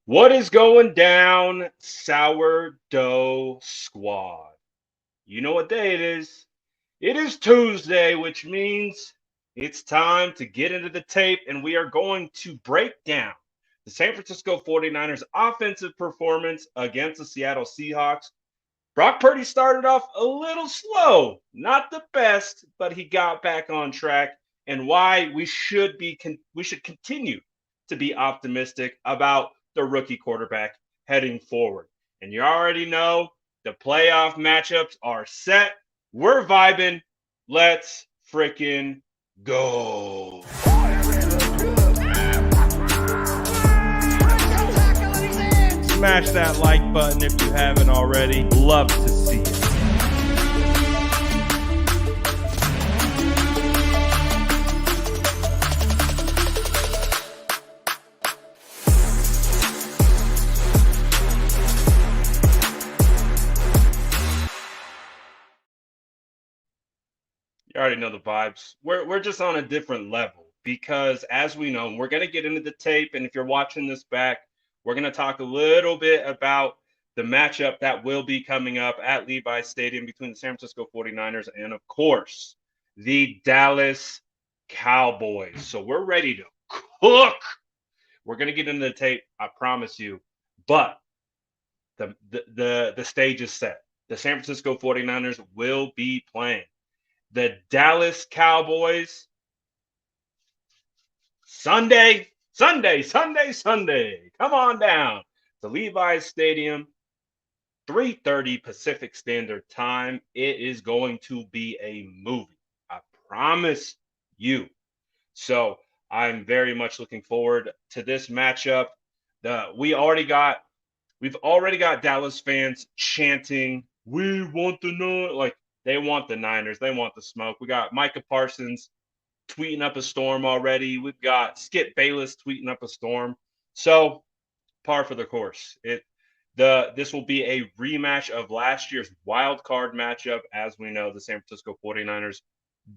What is going down, Sourdough Squad? You know what day it is. It is Tuesday, which means it's time to get into the tape, and we are going to break down the San Francisco 49ers offensive performance against the Seattle Seahawks. Brock Purdy started off a little slow, not the best, but he got back on track, and why we should continue to be optimistic about the rookie quarterback heading forward. And you already know the playoff matchups are set. We're vibing. Let's freaking go. Smash that like button if you haven't already. Love to see it. You already know the vibes. We're just on a different level because, as we know, we're gonna get into the tape, and if you're watching this back, we're gonna talk a little bit about the matchup that will be coming up at Levi's Stadium between the San Francisco 49ers and, of course, the Dallas Cowboys. So we're ready to cook. We're gonna get into the tape, I promise you. But the stage is set. The San Francisco 49ers will be playing the Dallas Cowboys Sunday. Come on down to Levi's Stadium, 3:30 Pacific Standard Time. It is going to be a movie. I promise you. So I'm very much looking forward to this matchup. We've already got Dallas fans chanting, "We want the Niners!" Like they want the Niners, they want the smoke. We got Micah Parsons tweeting up a storm already. We've got Skip Bayless tweeting up a storm. So par for the course. This will be a rematch of last year's wild card matchup. As we know, the San Francisco 49ers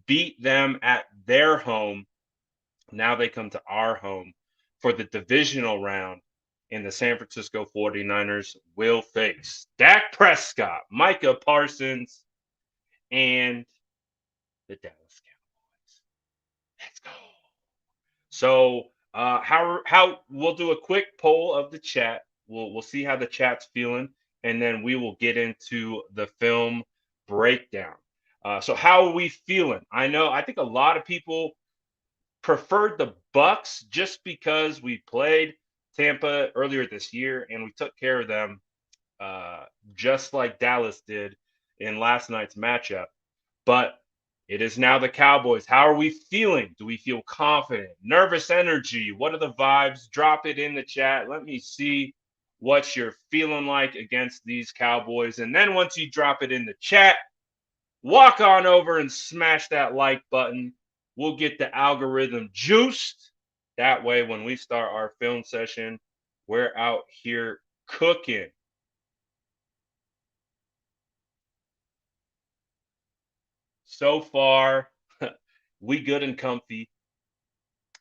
beat them at their home. Now they come to our home for the divisional round, and the San Francisco 49ers will face Dak Prescott, Micah Parsons, and the Dallas Cowboys. Let's go. So, how we'll do a quick poll of the chat. We'll see how the chat's feeling, and then we will get into the film breakdown. So, how are we feeling? I think a lot of people preferred the Bucks just because we played Tampa earlier this year and we took care of them, just like Dallas did in last night's matchup. But it is now the Cowboys. How are we feeling? Do we feel confident? Nervous energy? What are the vibes? Drop it in the chat. Let me see what you're feeling like against these Cowboys. And then once you drop it in the chat, walk on over and smash that like button. We'll get the algorithm juiced. That way, when we start our film session, we're out here cooking. So far, we good and comfy.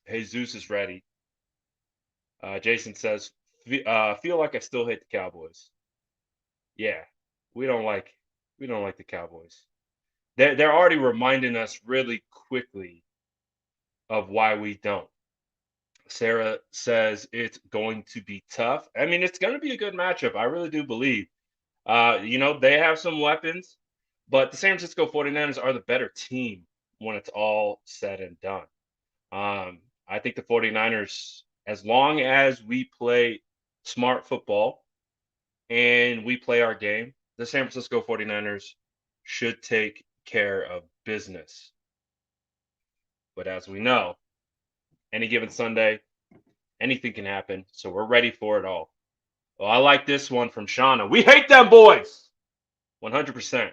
Jesus is ready. Jason says, feel like I still hate the Cowboys. Yeah, we don't like the Cowboys. They're already reminding us really quickly of why we don't. Sarah says it's going to be tough. I mean, it's going to be a good matchup. I really do believe. They have some weapons, but the San Francisco 49ers are the better team when it's all said and done. I think the 49ers, as long as we play smart football and we play our game, the San Francisco 49ers should take care of business. But as we know, any given Sunday, anything can happen. So we're ready for it all. Well, I like this one from Shauna. We hate them boys. 100%.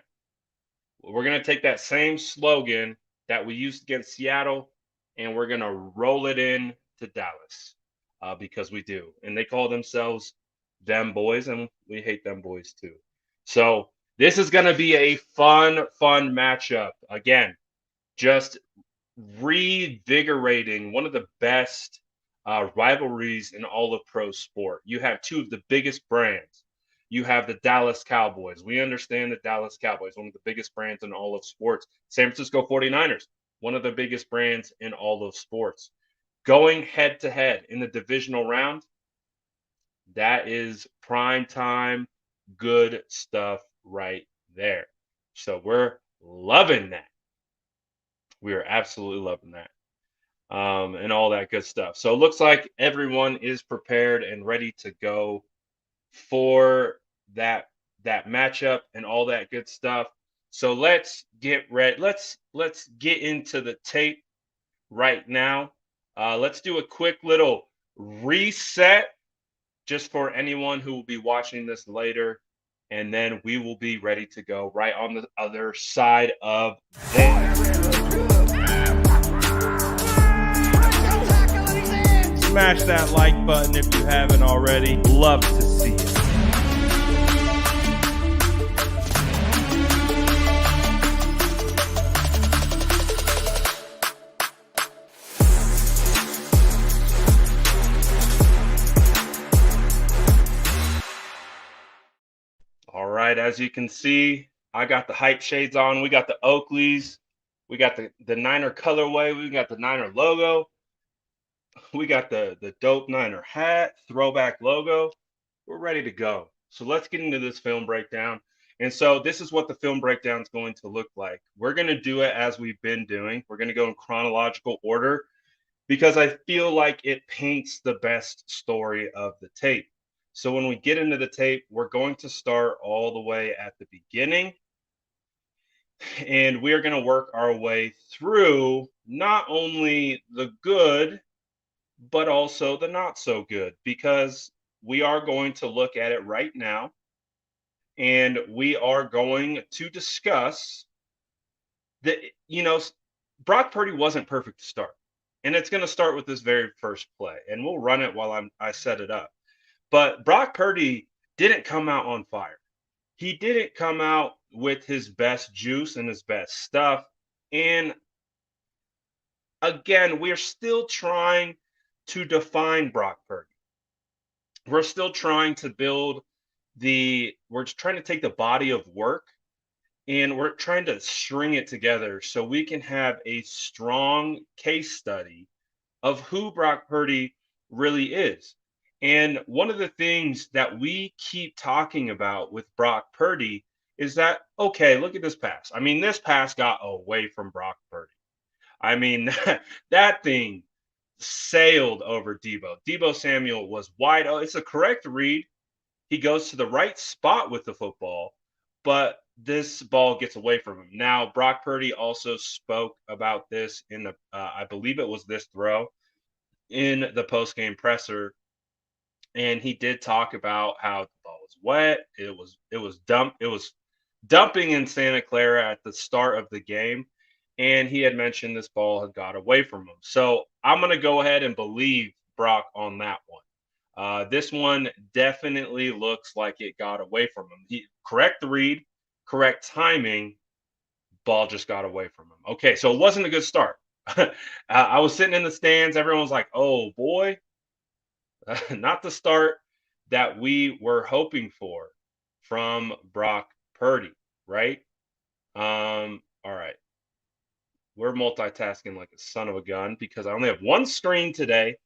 We're going to take that same slogan that we used against Seattle, and we're going to roll it in to Dallas, because we do. And they call themselves them boys, and we hate them boys too. So this is going to be a fun matchup. Again, just revigorating one of the best rivalries in all of pro sport. You have two of the biggest brands. You have the Dallas Cowboys. We understand the Dallas Cowboys, one of the biggest brands in all of sports. San Francisco 49ers, one of the biggest brands in all of sports. Going head to head in the divisional round, that is prime time, good stuff right there. So we're loving that. We are absolutely loving that. And all that good stuff. So it looks like everyone is prepared and ready to go for that matchup and all that good stuff. So let's get ready. Let's get into the tape right now. Let's do a quick little reset just for anyone who will be watching this later, and then we will be ready to go right on the other side of this. Smash that like button if you haven't already. Love to see it. All right, as you can see, I got the hype shades on. We got the Oakleys. We got the Niner colorway. We got the Niner logo. We got the dope Niner hat, throwback logo. We're ready to go. So let's get into this film breakdown. And so this is what the film breakdown is going to look like. We're going to do it as we've been doing. We're going to go in chronological order because I feel like it paints the best story of the tape. So when we get into the tape, we're going to start all the way at the beginning. And we are going to work our way through not only the good, but also the not so good, because we are going to look at it right now. And we are going to discuss that, Brock Purdy wasn't perfect to start. And it's going to start with this very first play. And we'll run it while I set it up. But Brock Purdy didn't come out on fire. He didn't come out with his best juice and his best stuff. And again, we're still trying to define Brock Purdy. We're still trying to we're trying to take the body of work and we're trying to string it together so we can have a strong case study of who Brock Purdy really is. And one of the things that we keep talking about with Brock Purdy is that, okay, look at this pass. I mean, this pass got away from Brock Purdy. I mean, that thing sailed over Debo. Debo Samuel was wide open. It's a correct read. He goes to the right spot with the football, but this ball gets away from him. Now, Brock Purdy also spoke about this in the, I believe it was this throw in the post-game presser. And he did talk about how the ball was wet. It was dumping in Santa Clara at the start of the game. And he had mentioned this ball had got away from him. So I'm going to go ahead and believe Brock on that one. This one definitely looks like it got away from him. Correct read, correct timing, ball just got away from him. Okay, so it wasn't a good start. I was sitting in the stands. Everyone was like, oh, boy. Not the start that we were hoping for from Brock Purdy, right? All right. We're multitasking like a son of a gun because I only have one screen today,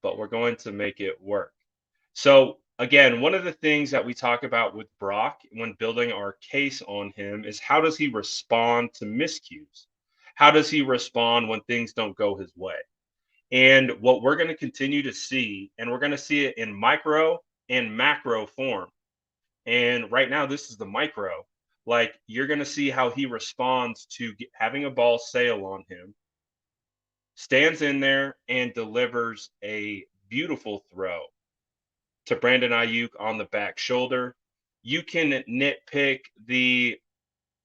but we're going to make it work. So again, one of the things that we talk about with Brock when building our case on him is how does he respond to miscues? How does he respond when things don't go his way? And what we're going to continue to see, and we're going to see it in micro and macro form. And right now, this is the micro. Like, you're going to see how he responds to having a ball sail on him, stands in there and delivers a beautiful throw to Brandon Ayuk on the back shoulder. You can nitpick the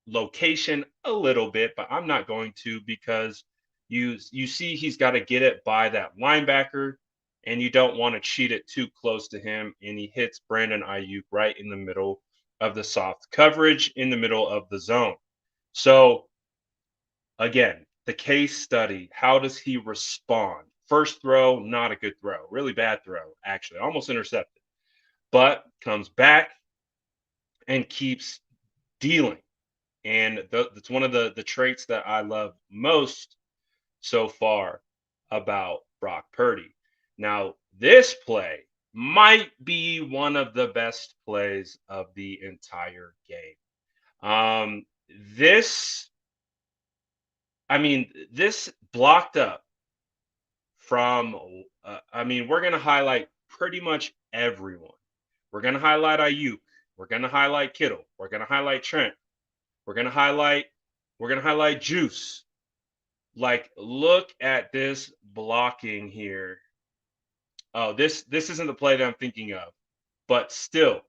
location a little bit, but I'm not going to because you see he's got to get it by that linebacker, and you don't want to cheat it too close to him, and he hits Brandon Ayuk right in the middle of the soft coverage, in the middle of the zone. So again, the case study, how does he respond? First throw, not a good throw. Really bad throw, actually. Almost intercepted. But comes back and keeps dealing. And that's one of the traits that I love most so far about Brock Purdy. Now, this play might be one of the best plays of the entire game. Um, this, this blocked up from, we're going to highlight pretty much everyone. We're going to highlight Ayuk. We're going to highlight Kittle. We're going to highlight Trent. We're going to highlight Juice. Like, look at this blocking here. Oh, this isn't the play that I'm thinking of, but still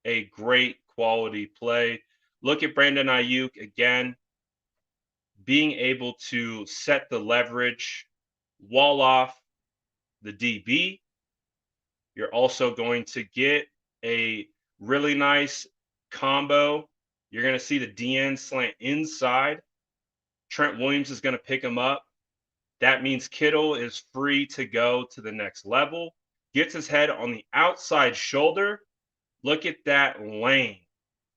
a great quality play. Look at Brandon Ayuk again, being able to set the leverage, wall off the DB. You're also going to get a really nice combo. You're going to see the DN slant inside. Trent Williams is going to pick him up. That means Kittle is free to go to the next level. Gets his head on the outside shoulder. Look at that lane.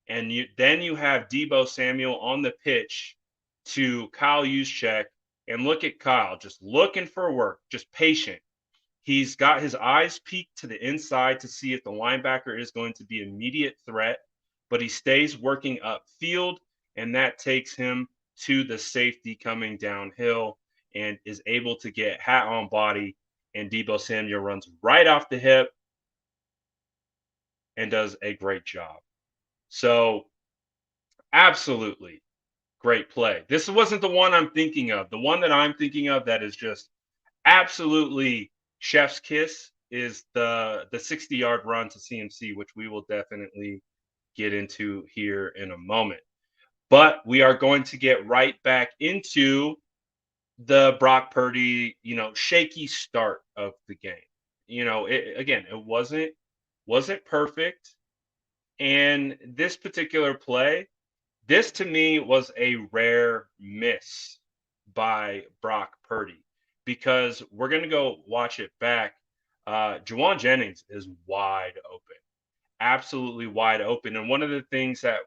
And then you have Deebo Samuel on the pitch to Kyle Juszczyk. And look at Kyle, just looking for work, just patient. He's got his eyes peeked to the inside to see if the linebacker is going to be an immediate threat, but he stays working upfield, and that takes him to the safety coming downhill and is able to get hat on body, and Deebo Samuel runs right off the hip and does a great job. So, absolutely great play. This wasn't the one I'm thinking of. The one that I'm thinking of that is just absolutely chef's kiss is the 60-yard run to CMC, which we will definitely get into here in a moment. But we are going to get right back into the Brock Purdy, shaky start of the game. It wasn't perfect. And this particular play, this to me was a rare miss by Brock Purdy because we're going to go watch it back. Juwan Jennings is wide open, absolutely wide open. And one of the things that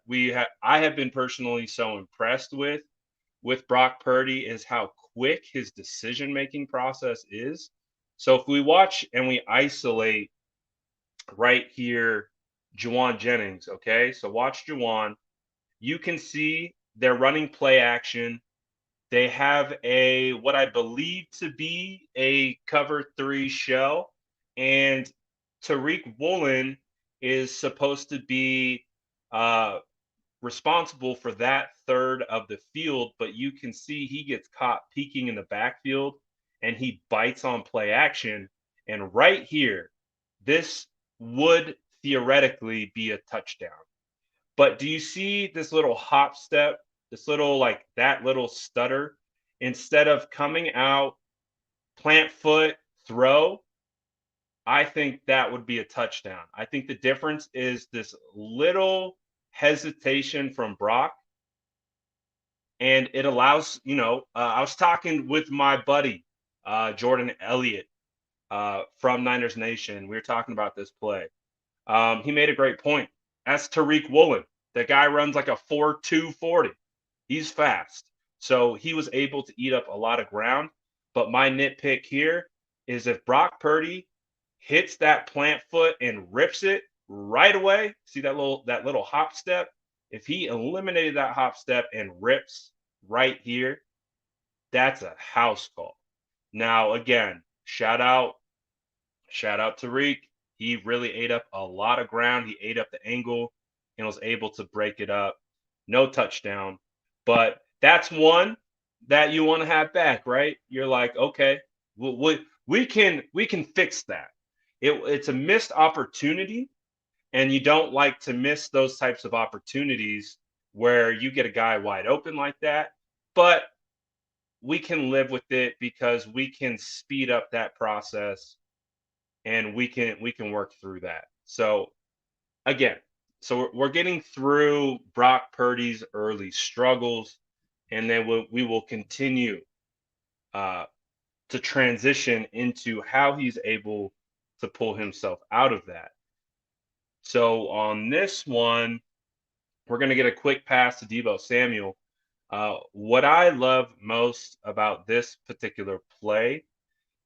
I have been personally so impressed with Brock Purdy is how quick his decision-making process is. So if we watch and we isolate right here, Juwan Jennings, okay? So watch Juwan. You can see they're running play action. They have what I believe to be a cover 3 shell, and Tariq Woolen is supposed to be responsible for that third of the field, but you can see he gets caught peeking in the backfield and he bites on play action. And right here, this would theoretically be a touchdown. But do you see this little hop step, this little that little stutter? Instead of coming out, plant foot, throw, I think that would be a touchdown. I think the difference is this little hesitation from Brock, and it allows, I was talking with my buddy, Jordan Elliott from Niners Nation. We were talking about this play. He made a great point. That's Tariq Woolen. The guy runs like a 4.2 40. He's fast. So he was able to eat up a lot of ground. But my nitpick here is if Brock Purdy hits that plant foot and rips it right away, see that little hop step? If he eliminated that hop step and rips right here, that's a house call. Now, again, shout out Tariq. He really ate up a lot of ground. He ate up the angle and was able to break it up. No touchdown. But that's one that you want to have back, right? You're like, okay, we can fix that. It's a missed opportunity, and you don't like to miss those types of opportunities where you get a guy wide open like that. But we can live with it because we can speed up that process and we can work through that. So again, we're getting through Brock Purdy's early struggles, and then we will continue to transition into how he's able to pull himself out of that. So on this one, we're going to get a quick pass to Debo Samuel. What I love most about this particular play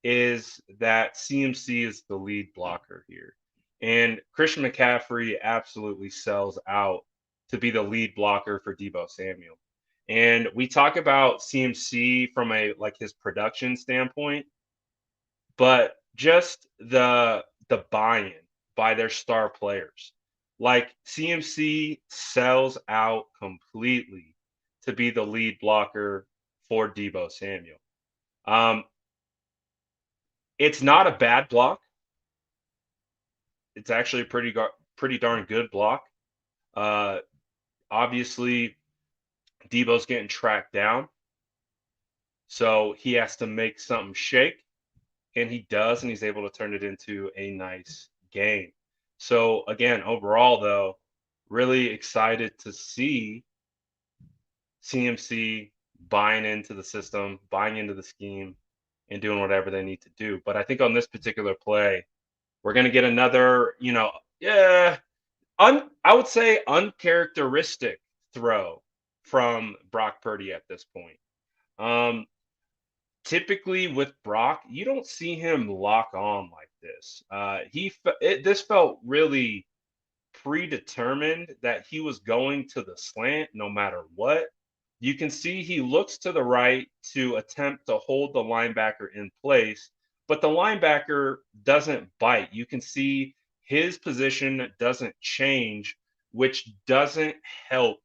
is that CMC is the lead blocker here. And Christian McCaffrey absolutely sells out to be the lead blocker for Debo Samuel. And we talk about CMC from a like his production standpoint, but just the buy-in by their star players. Like CMC sells out completely to be the lead blocker for Debo Samuel. Um, it's not a bad block. It's actually a pretty darn good block. Uh, Obviously, Debo's getting tracked down, so he has to make something shake, and he does, and he's able to turn it into a nice game. So again, overall though, really excited to see CMC buying into the system, buying into the scheme, and doing whatever they need to do. But I think on this particular play, we're going to get another, yeah, I would say uncharacteristic throw from Brock Purdy at this point. Um, Typically with Brock, you don't see him lock on like this. This felt really predetermined that he was going to the slant no matter what. You can see he looks to the right to attempt to hold the linebacker in place, but the linebacker doesn't bite. You can see his position doesn't change, which doesn't help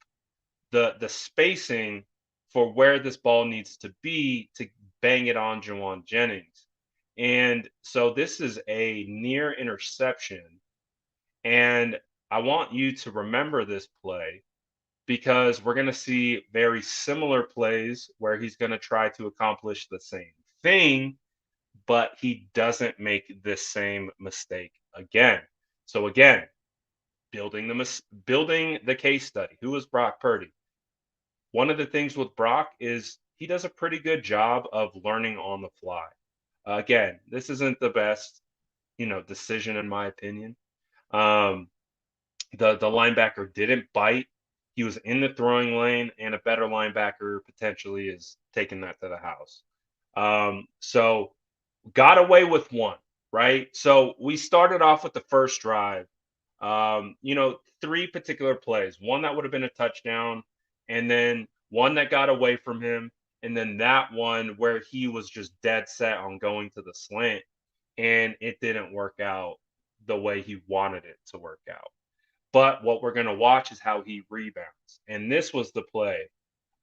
the spacing for where this ball needs to be to bang it on Jawan Jennings. And so this is a near interception. And I want you to remember this play because we're going to see very similar plays where he's going to try to accomplish the same thing, but he doesn't make this same mistake again. So again, building the case study. Who is Brock Purdy? One of the things with Brock is he does a pretty good job of learning on the fly. Again, this isn't the best, decision in my opinion. Um, the linebacker didn't bite. He was in the throwing lane, and a better linebacker potentially is taking that to the house. So got away with one, right? So we started off with the first drive. Three particular plays. One that would have been a touchdown, and then one that got away from him, and then that one where he was just dead set on going to the slant, and it didn't work out the way he wanted it to work out. But what we're going to watch is how he rebounds. And this was the play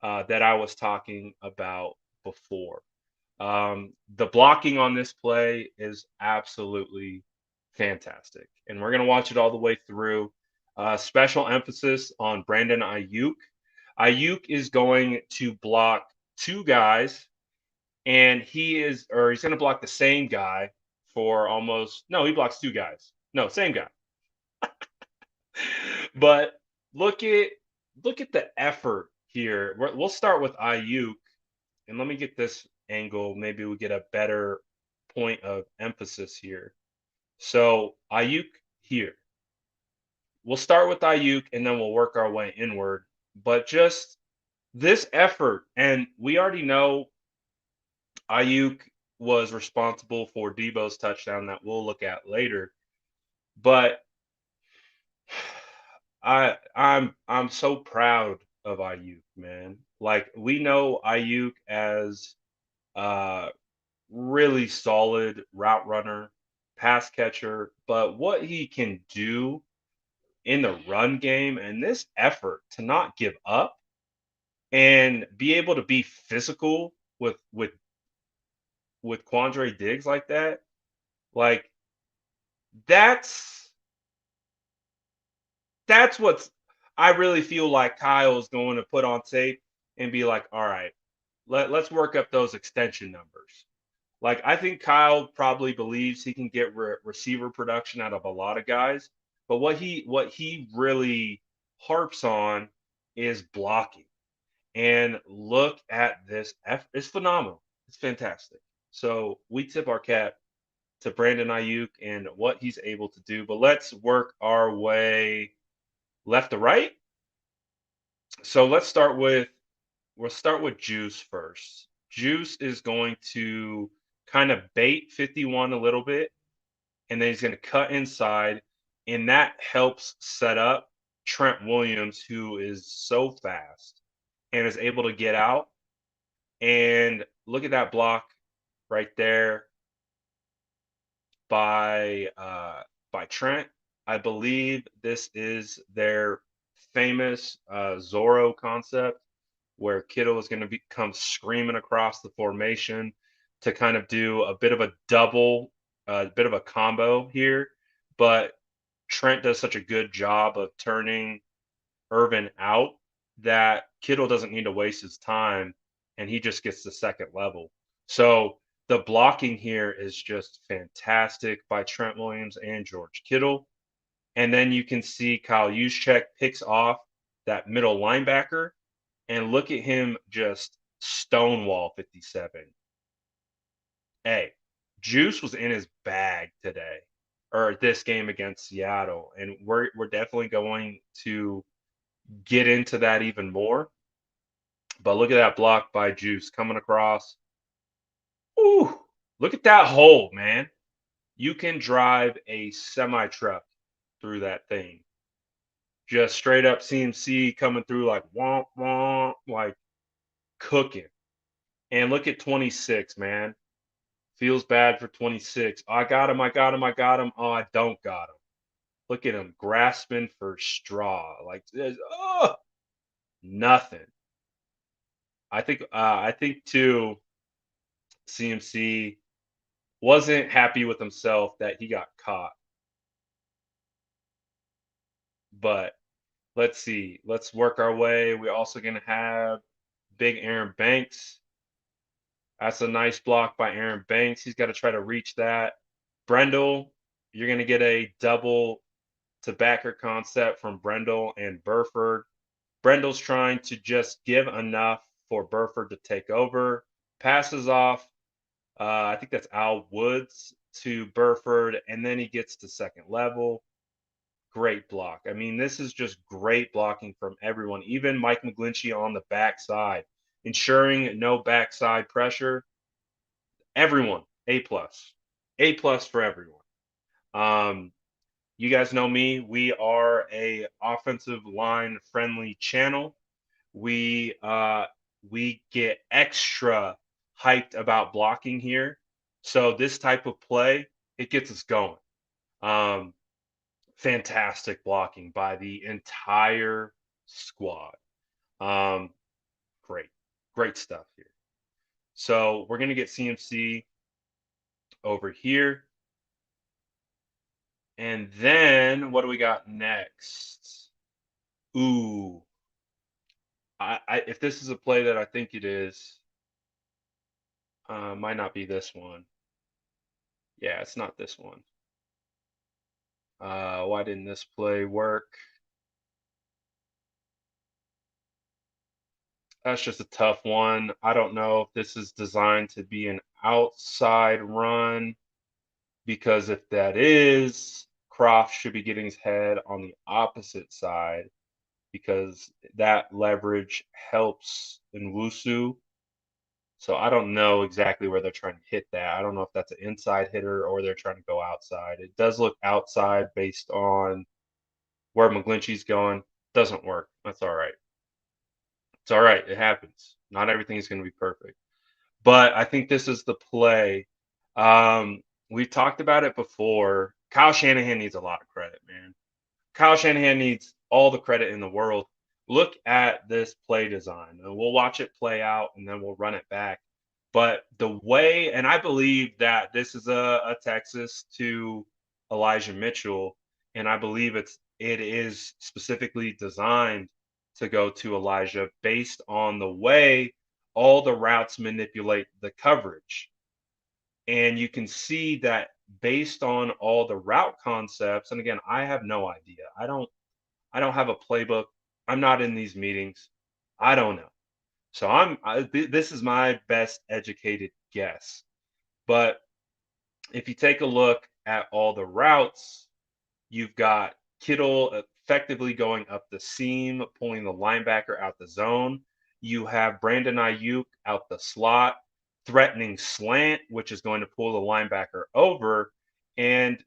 that I was talking about before. The blocking on this play is absolutely fantastic. And we're going to watch it all the way through. Special emphasis on Brandon Ayuk. Ayuk is going to block two guys, and he's going to block the same guy for no, he blocks two guys. No, same guy. But look at the effort here. We'll start with Ayuk, and let me get this angle. Maybe we get a better point of emphasis here. So Ayuk here. We'll start with Ayuk, and then we'll work our way inward. But just this effort, and we already know Ayuk was responsible for Debo's touchdown that we'll look at later. But I'm so proud of Ayuk, man. Like we know Ayuk as a really solid route runner, pass catcher, but what he can do in the run game and this effort to not give up and be able to be physical with Quandre Diggs like that, like that's what's I really feel like Kyle's going to put on tape and be like, all right, let's work up those extension numbers. Like I think Kyle probably believes he can get receiver production out of a lot of guys, but what he really harps on is blocking. And look at this. It's phenomenal. It's fantastic. So we tip our cap to Brandon Ayuk and what he's able to do. But let's work our way left to right. So we'll start with Juice first. Juice is going to kind of bait 51 a little bit, and then he's going to cut inside, and that helps set up Trent Williams, who is so fast and is able to get out. And look at that block right there by Trent. I believe this is their famous Zorro concept where Kittle is going to come screaming across the formation to kind of do a bit of a double, a bit of a combo here. But Trent does such a good job of turning Irvin out that Kittle doesn't need to waste his time and he just gets the second level. So the blocking here is just fantastic by Trent Williams and George Kittle. And then you can see Kyle Juszczyk picks off that middle linebacker and look at him just stonewall 57. Hey, Juice was in his bag today or this game against Seattle. And we're definitely going to get into that even more. But look at that block by Juice coming across. Ooh, look at that hole, man. You can drive a semi truck through that thing. Just straight up CMC coming through like womp womp, like cooking. And look at 26, man. Feels bad for 26. Oh, I got him, I got him, I got him. Oh, I don't got him. Look at him grasping for straw. Like, oh, nothing. I think too, CMC wasn't happy with himself that he got caught. But let's see. Let's work our way. We're also gonna have big Aaron Banks. That's a nice block by Aaron Banks. He's got to try to reach that. Brendel, you're gonna get a double to backer concept from Brendel and Burford. Brendel's trying to just give enough for Burford to take over. Passes off. I think that's Al Woods to Burford, and then he gets to second level. Great block. I mean, this is just great blocking from everyone, even Mike McGlinchey on the backside, ensuring no backside pressure. Everyone, A plus for everyone. Um, you guys know me. We are a offensive line friendly channel. We uh, we get extra hyped about blocking here. So this type of play, it gets us going. Um, Fantastic blocking by the entire squad. Um, great, great stuff here. So we're gonna get CMC over here, and then what do we got next? Ooh, if this is a play that I think it is, might not be this one. Yeah, it's not this one. Why didn't this play work? That's just a tough one. I don't know if this is designed to be an outside run because if that is, Croft should be getting his head on the opposite side because that leverage helps Nwusu. So I don't know exactly where they're trying to hit that. I don't know if that's an inside hitter or they're trying to go outside. It does look outside based on where McGlinchey's going. Doesn't work. That's all right. It's all right. It happens. Not everything is going to be perfect. But I think this is the play. We talked about it before. Kyle Shanahan needs a lot of credit, man. Kyle Shanahan needs all the credit in the world. Look at this play design, and we'll watch it play out, and then we'll run it back. But the way, and I believe that this is a Texas to Elijah Mitchell, and I believe it is specifically designed to go to Elijah based on the way all the routes manipulate the coverage. And you can see that based on all the route concepts, and again, I have no idea. I don't have a playbook. I'm not in these meetings. I don't know. So this is my best educated guess But if you take a look at all the routes, you've got Kittle effectively going up the seam, pulling the linebacker out the zone. You have Brandon Ayuk out the slot, threatening slant, which is going to pull the linebacker over. And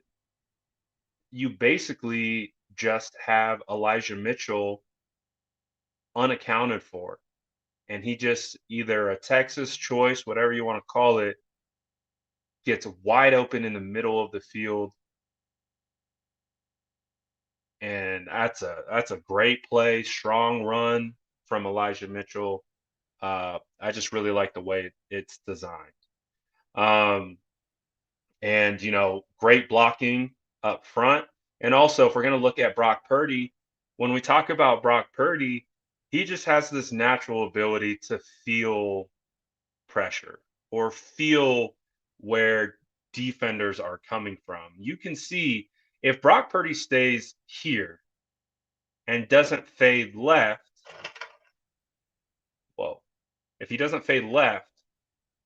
you basically just have Elijah Mitchell unaccounted for. And he just either a Texas choice, whatever you want to call it, gets wide open in the middle of the field. And that's a great play, strong run from Elijah Mitchell. I just really like the way it's designed. Um, and great blocking up front. And also, if we're going to look at Brock Purdy, when we talk about Brock Purdy, he just has this natural ability to feel pressure or feel where defenders are coming from. You can see if Brock Purdy stays here and doesn't fade left, well, if he doesn't fade left,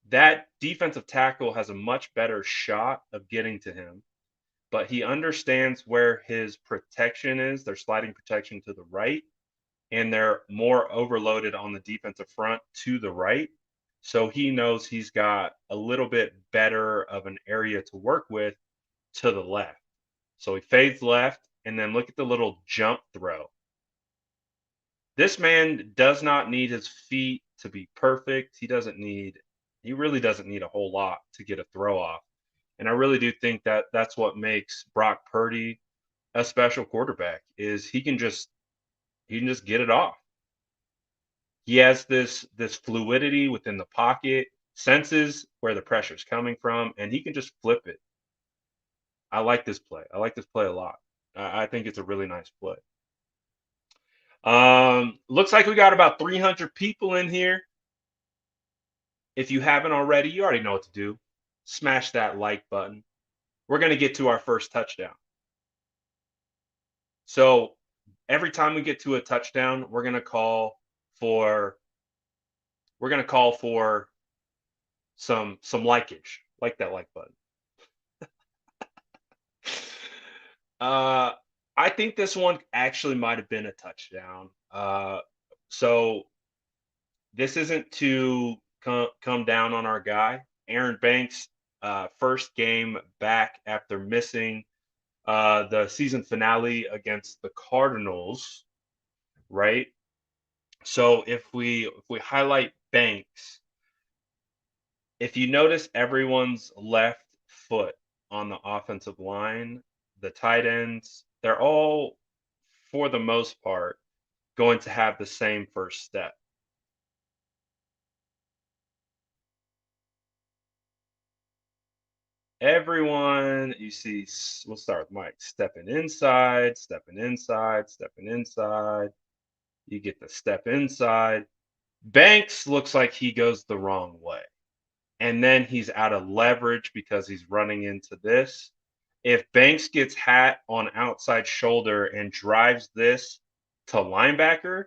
that defensive tackle has a much better shot of getting to him, but he understands where his protection is. They're sliding protection to the right, and they're more overloaded on the defensive front to the right. So he knows he's got a little bit better of an area to work with to the left. So he fades left, and then look at the little jump throw. This man does not need his feet to be perfect. He really doesn't need a whole lot to get a throw off. And I really do think that that's what makes Brock Purdy a special quarterback is he can just get it off. He has this fluidity within the pocket, senses where the pressure's coming from, and he can just flip it. I like this play. I like this play a lot. I think it's a really nice play. Looks like we got about 300 people in here. If you haven't already, you already know what to do. Smash that like button. We're going to get to our first touchdown. So every time we get to a touchdown, we're going to call for some likeage. Like that like button. I think this one actually might have been a touchdown. So this isn't to come down on our guy, Aaron Banks. First game back after missing the season finale against the Cardinals, right? So if we highlight Banks, if you notice everyone's left foot on the offensive line, the tight ends, they're all, for the most part, going to have the same first step. Everyone, you see, we'll start with Mike, stepping inside, stepping inside, stepping inside. You get the step inside. Banks looks like he goes the wrong way. And then he's out of leverage because he's running into this. If Banks gets hat on outside shoulder and drives this to linebacker,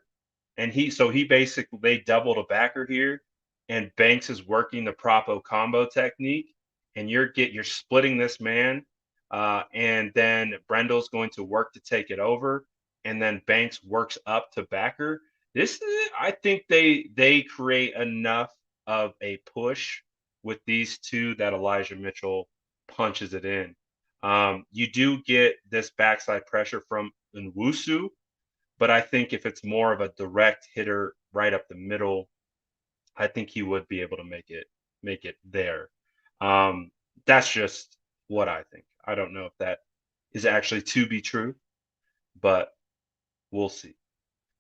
and he basically they doubled a backer here, and Banks is working the propo combo technique, and you're splitting this man, and then Brendel's going to work to take it over, and then Banks works up to backer. I think they create enough of a push with these two that Elijah Mitchell punches it in. You do get this backside pressure from Nwusu, but I think if it's more of a direct hitter right up the middle, I think he would be able to make it there. That's just what I think. I don't know if that is actually to be true, but we'll see.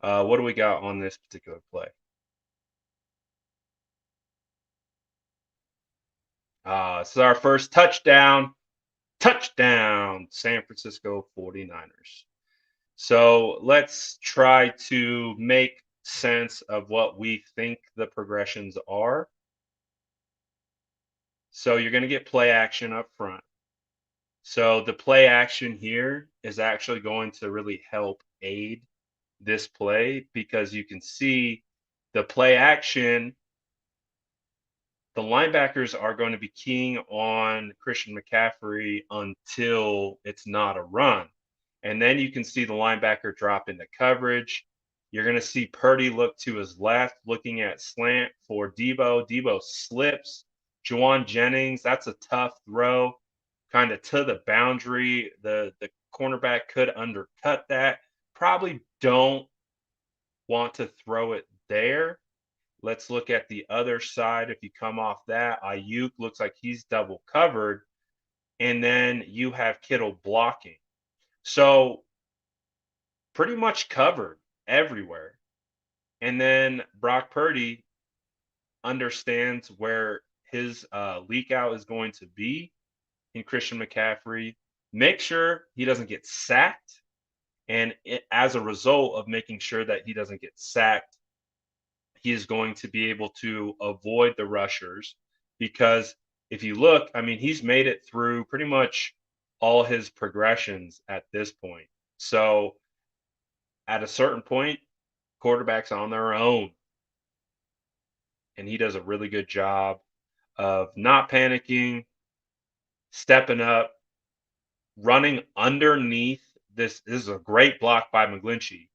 What do we got on this particular play? This is our first touchdown. Touchdown, San Francisco 49ers. So let's try to make sense of what we think the progressions are. So you're going to get play action up front. So the play action here is actually going to really help aid this play because you can see the play action the linebackers are going to be keying on Christian McCaffrey until it's not a run. And then you can see the linebacker drop into coverage. You're going to see Purdy look to his left, looking at slant for Debo. Debo slips. Juwan Jennings, that's a tough throw, kind of to the boundary. The cornerback could undercut that. Probably don't want to throw it there. Let's look at the other side. If you come off that, Ayuk looks like he's double covered, and then you have Kittle blocking. So pretty much covered everywhere. And then Brock Purdy understands where his leak out is going to be in Christian McCaffrey. Make sure he doesn't get sacked. And as a result of making sure that he doesn't get sacked, he is going to be able to avoid the rushers, because if you look, I mean, he's made it through pretty much all his progressions at this point. So at a certain point, quarterbacks on their own. And he does a really good job of not panicking, stepping up, running underneath. This is a great block by McGlinchey.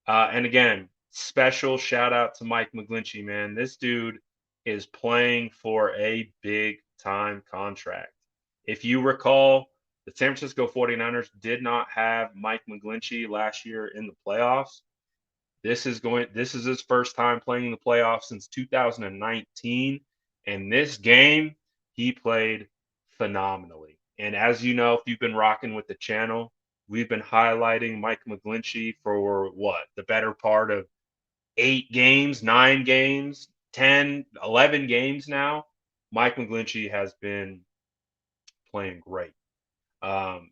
And again, special shout out to Mike McGlinchey, man. This dude is playing for a big time contract. If you recall, the San Francisco 49ers did not have Mike McGlinchey last year in the playoffs. This is his first time playing in the playoffs since 2019. And this game, he played phenomenally. And as you know, if you've been rocking with the channel, we've been highlighting Mike McGlinchey for what? The better part of 8 games, 9 games, 10, 11 games now. Mike McGlinchey has been playing great.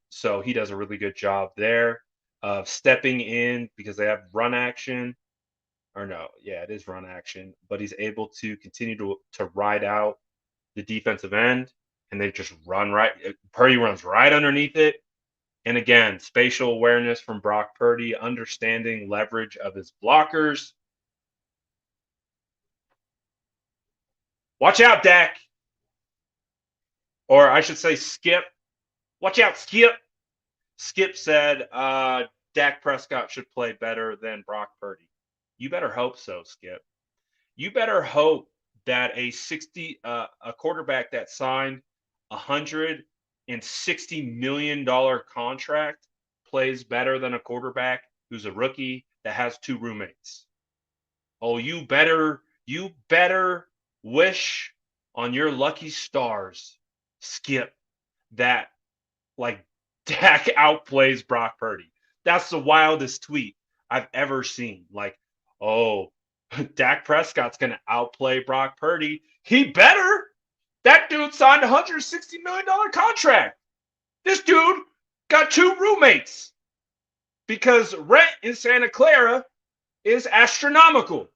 So he does a really good job there of stepping in because they have run action. Or no, yeah, it is run action, but he's able to continue to ride out the defensive end, and they just run right. Purdy runs right underneath it. And again, spatial awareness from Brock Purdy, understanding leverage of his blockers. Watch out, Dak. Or I should say Skip. Watch out, Skip. Skip said Dak Prescott should play better than Brock Purdy. You better hope so, Skip. You better hope that a quarterback that signed $160 million contract plays better than a quarterback who's a rookie that has 2 roommates. Oh, you better wish on your lucky stars, Skip, that like Dak outplays Brock Purdy. That's the wildest tweet I've ever seen. Like, oh, Dak Prescott's going to outplay Brock Purdy. He better. That dude signed a $160 million contract. This dude got 2 roommates because rent in Santa Clara is astronomical.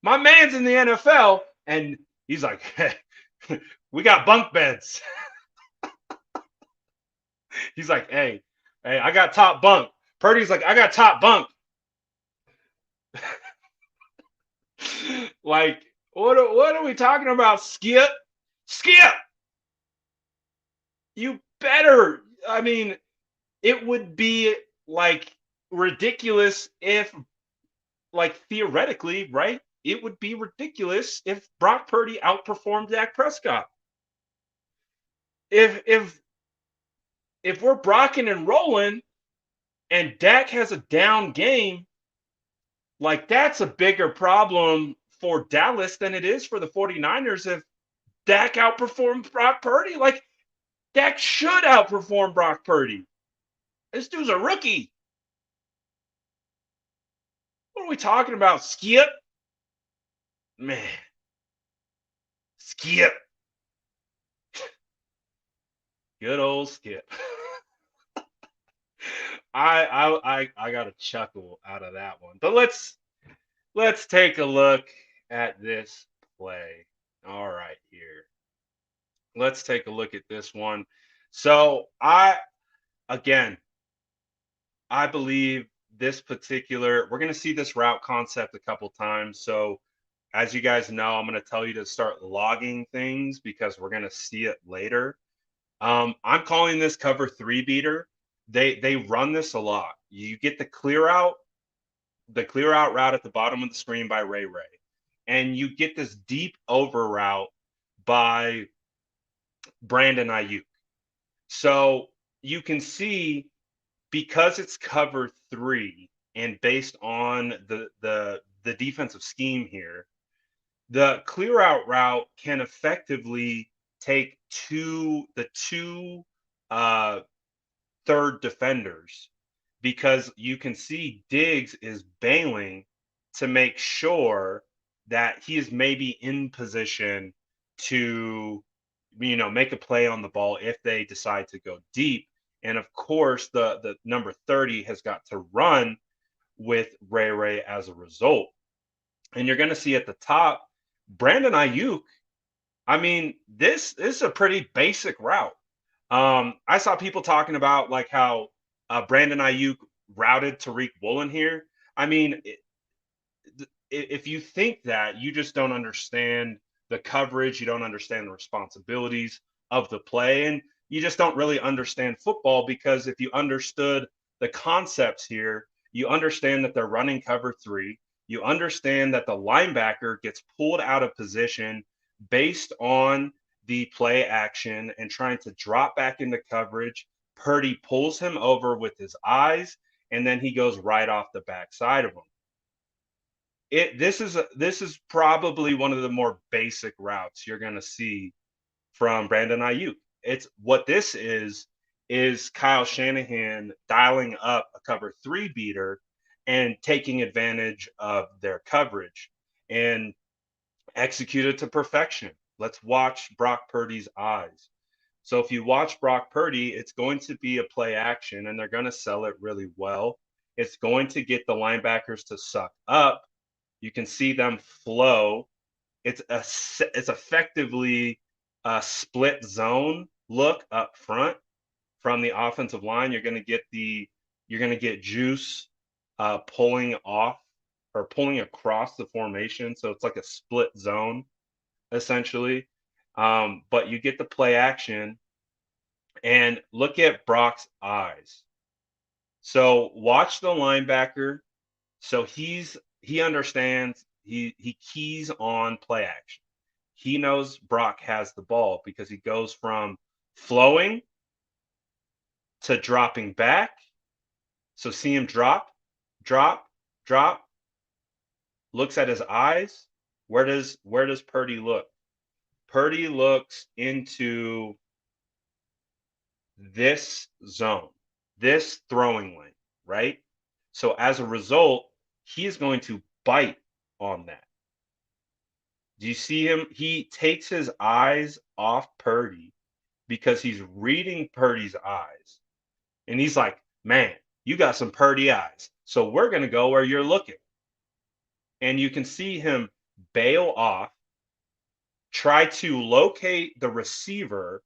My man's in the NFL, and he's like, hey, we got bunk beds. He's like, hey, I got top bunk. Purdy's like, I got top bunk. Like, what are we talking about, Skip? Skip! You better. I mean, it would be like ridiculous if, like, theoretically, right? It would be ridiculous if Brock Purdy outperformed Dak Prescott. If we're brocking and rolling and Dak has a down game, like, that's a bigger problem for Dallas than it is for the 49ers if Dak outperforms Brock Purdy. Like, Dak should outperform Brock Purdy. This dude's a rookie. What are we talking about, Skip? Man. Skip. Good old Skip. I got a chuckle out of that one. But let's take a look at this play. All right, here. Let's take a look at this one. So I believe this particular, we're going to see this route concept a couple times. So as you guys know, I'm going to tell you to start logging things because we're going to see it later. I'm calling this cover three beater. They run this a lot. You get the clear out route at the bottom of the screen by Ray Ray, and you get this deep over route by Brandon Ayuk. So you can see, because it's cover three and based on the defensive scheme here, the clear out route can effectively take the two uh, third defenders, because you can see Diggs is bailing to make sure that he is maybe in position to, make a play on the ball if they decide to go deep. And of course, the number 30 has got to run with Ray Ray as a result. And you're going to see at the top, Brandon Ayuk. I mean, this is a pretty basic route. I saw people talking about like how Brandon Ayuk routed Tariq Woolen here. I mean, if you think that, you just don't understand the coverage, you don't understand the responsibilities of the play, and you just don't really understand football, because if you understood the concepts here, you understand that they're running cover three. You understand that the linebacker gets pulled out of position based on the play action and trying to drop back into coverage. Purdy pulls him over with his eyes, and then he goes right off the backside of him. This is probably one of the more basic routes you're going to see from Brandon Ayuk. It's what this is Kyle Shanahan dialing up a cover three beater and taking advantage of their coverage and execute it to perfection. Let's watch Brock Purdy's eyes. So if you watch Brock Purdy, it's going to be a play action, and they're going to sell it really well. It's going to get the linebackers to suck up. You can see them flow. It's effectively a split zone look up front from the offensive line. You're going to get Juice pulling off or pulling across the formation, so it's like a split zone essentially. But you get the play action, and look at Brock's eyes. So watch the linebacker. So he understands, he keys on play action. He knows Brock has the ball because he goes from flowing to dropping back. So see him drop, drop, drop, looks at his eyes. Where does Purdy look? Purdy looks into this zone, this throwing lane, right? So as a result, he is going to bite on that. Do you see him? He takes his eyes off Purdy because he's reading Purdy's eyes. And he's like, man, you got some Purdy eyes. So we're going to go where you're looking. And you can see him bail off, try to locate the receiver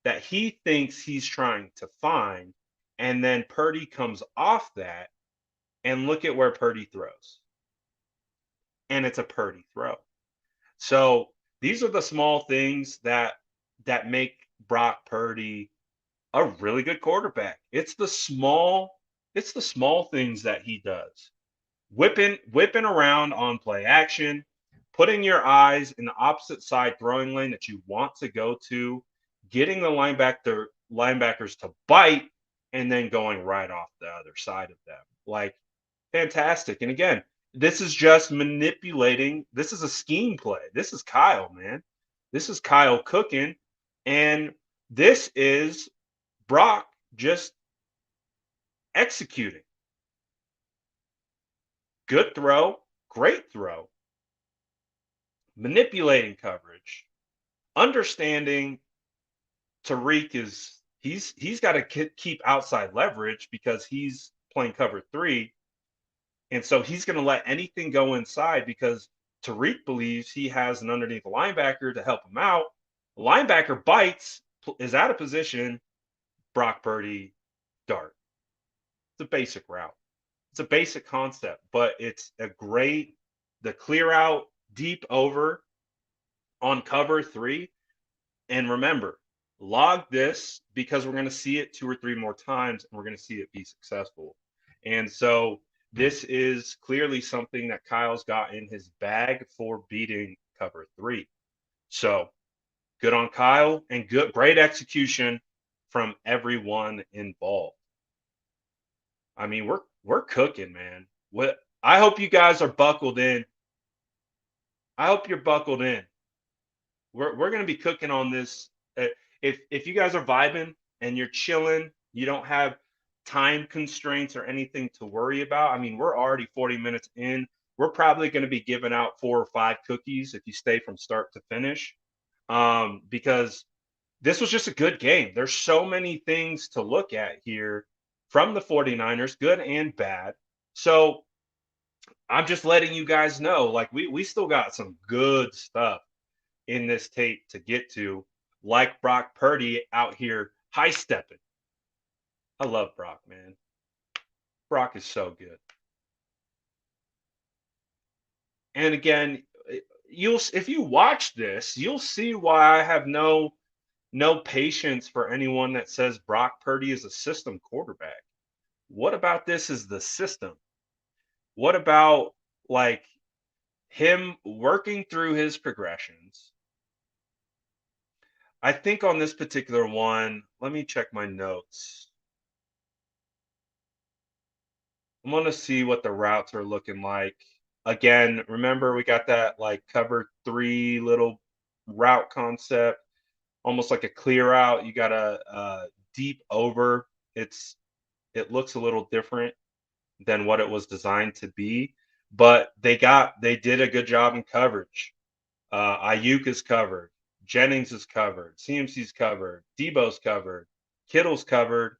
that he thinks he's trying to find. And then Purdy comes off that, and look at where Purdy throws. And it's a Purdy throw. So these are the small things that make Brock Purdy a really good quarterback. It's the small things that he does. Whipping around on play action, putting your eyes in the opposite side throwing lane that you want to go to, getting the linebackers to bite, and then going right off the other side of them. Like, fantastic. And again, this is just manipulating. This is a scheme play. This is Kyle, man. This is Kyle cooking. And this is Brock just executing. Good throw, great throw, manipulating coverage, understanding Tariq he's got to keep outside leverage because he's playing cover three. And so he's going to let anything go inside because Tariq believes he has an underneath linebacker to help him out. The linebacker bites, is out of position. Brock Purdy dart. It's a basic route. It's a basic concept, but it's the clear out deep over on cover 3. And remember, log this because we're going to see it 2 or 3 more times and we're going to see it be successful. And so this is clearly something that Kyle's got in his bag for beating cover 3. So good on Kyle and great execution from everyone involved. I mean, we're cooking, man. What I hope you guys are buckled in. I hope you're buckled in. We're gonna be cooking on this. If you guys are vibing and you're chilling, you don't have time constraints or anything to worry about. I mean, we're already 40 minutes in. We're probably going to be giving out 4 or 5 cookies if you stay from start to finish, because this was just a good game. There's so many things to look at here from the 49ers, good and bad. So I'm just letting you guys know, like we still got some good stuff in this tape to get to, like Brock Purdy out here high stepping. I love Brock, man. Brock is so good. And again, you'll if you watch this, you'll see why I have no patience for anyone that says Brock Purdy is a system quarterback. What about this is the system? What about like him working through his progressions? I think on this particular one, let me check my notes. I'm going to see what the routes are looking like. Again, remember we got that like cover 3 little route concept, almost like a clear out. You got a deep over. It looks a little different than what it was designed to be, but they did a good job in coverage. Ayuk is covered, Jennings is covered, CMC's covered, Debo's covered, Kittle's covered,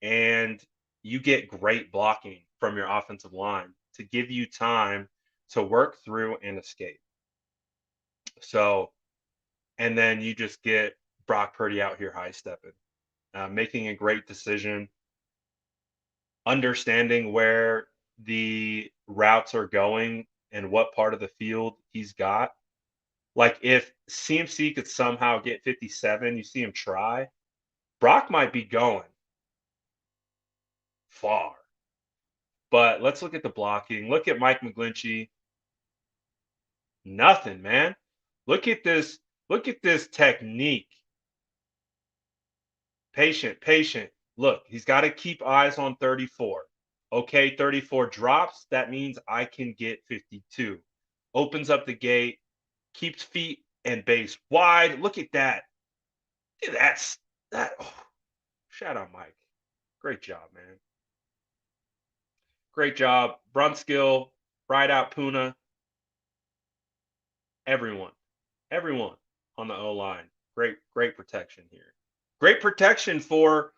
and you get great blocking from your offensive line to give you time to work through and escape. So, and then you just get Brock Purdy out here high stepping, making a great decision, understanding where the routes are going and what part of the field he's got. Like if CMC could somehow get 57, you see him try, Brock might be going far. But let's look at the blocking. Look at Mike McGlinchey. Nothing, man. Look at this. Look at this technique. Patient, patient. Look, he's got to keep eyes on 34. Okay, 34 drops. That means I can get 52. Opens up the gate, keeps feet and base wide. Look at that. That's that. Oh, shout out, Mike. Great job, man. Great job. Brunskill, ride out Puna. Everyone on the O line. Great protection here. Great protection for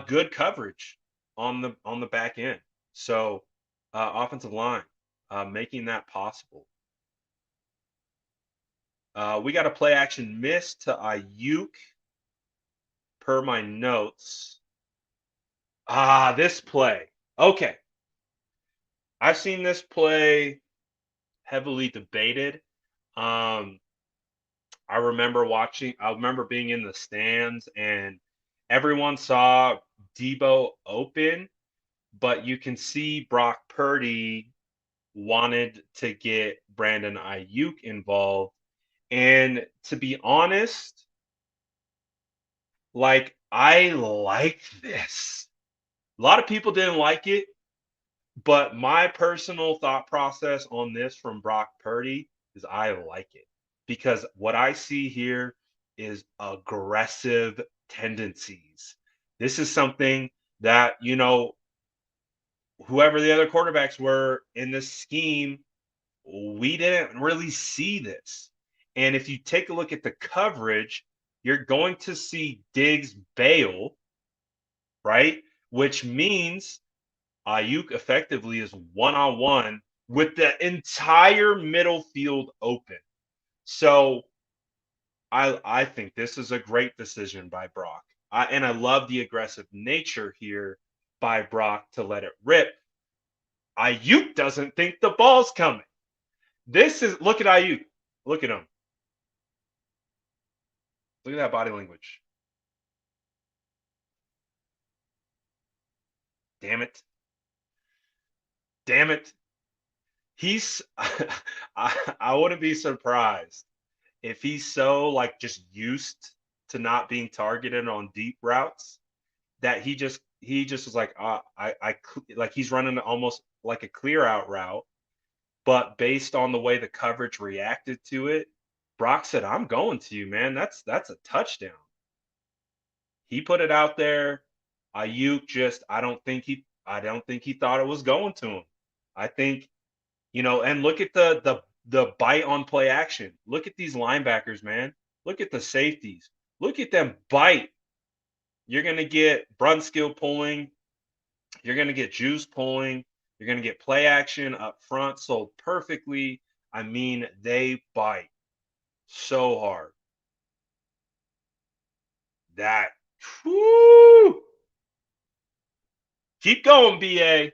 good coverage on the back end. So offensive line making that possible. We got a play action miss to Ayuk per my notes. This play. Okay. I've seen this play heavily debated. I remember being in the stands and everyone saw Debo open, but you can see Brock Purdy wanted to get Brandon Ayuk involved. And to be honest, like I like this. A lot of people didn't like it, but my personal thought process on this from Brock Purdy is I like it because what I see here is aggressive tendencies. This is something that, whoever the other quarterbacks were in this scheme, we didn't really see this. And if you take a look at the coverage, you're going to see Diggs bail, right? Which means Ayuk effectively is one-on-one with the entire middle field open. So I think this is a great decision by Brock. And I love the aggressive nature here by Brock to let it rip. Ayuk doesn't think the ball's coming. This is look at Ayuk. Look at him. Look at that body language. Damn it. Damn it. He's I wouldn't be surprised if he's so like just used to not being targeted on deep routes that he just was like like he's running almost like a clear out route, but based on the way the coverage reacted to it, Brock said, "I'm going to you, man. That's a touchdown." He put it out there. Ayuk just I don't think he thought it was going to him. I think and look at the bite on play action. Look at these linebackers, man. Look at the safeties. Look at them bite. You're gonna get Brunskill pulling. You're gonna get Juice pulling. You're gonna get play action up front sold perfectly. I mean, they bite so hard. That whoo! Keep going, BA.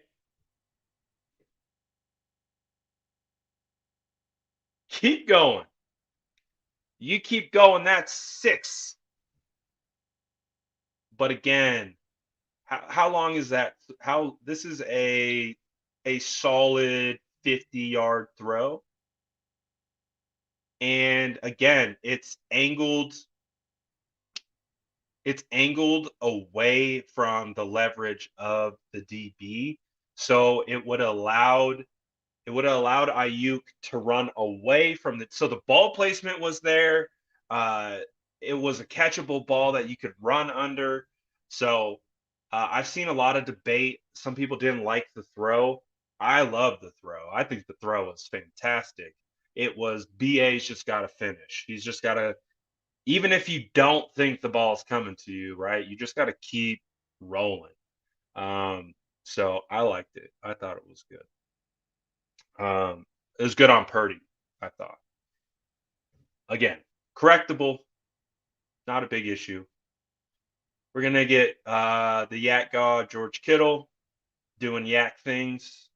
Keep going. You keep going. That's 6. But again, how long is that? How this is a solid 50-yard throw. And again, it's angled away from the leverage of the DB. So it would have allowed Ayuk to run away from so the ball placement was there. Uh, it was a catchable ball that you could run under. So I've seen a lot of debate. Some people didn't like the throw. I love the throw. I think the throw was fantastic. It was BA's just got to finish. He's just got to, even if you don't think the ball's coming to you, right? You just got to keep rolling. Um, so I liked it. I thought it was good. It was good on Purdy, I thought. Again, correctable, not a big issue. We're gonna get the Yak God George Kittle doing yak things.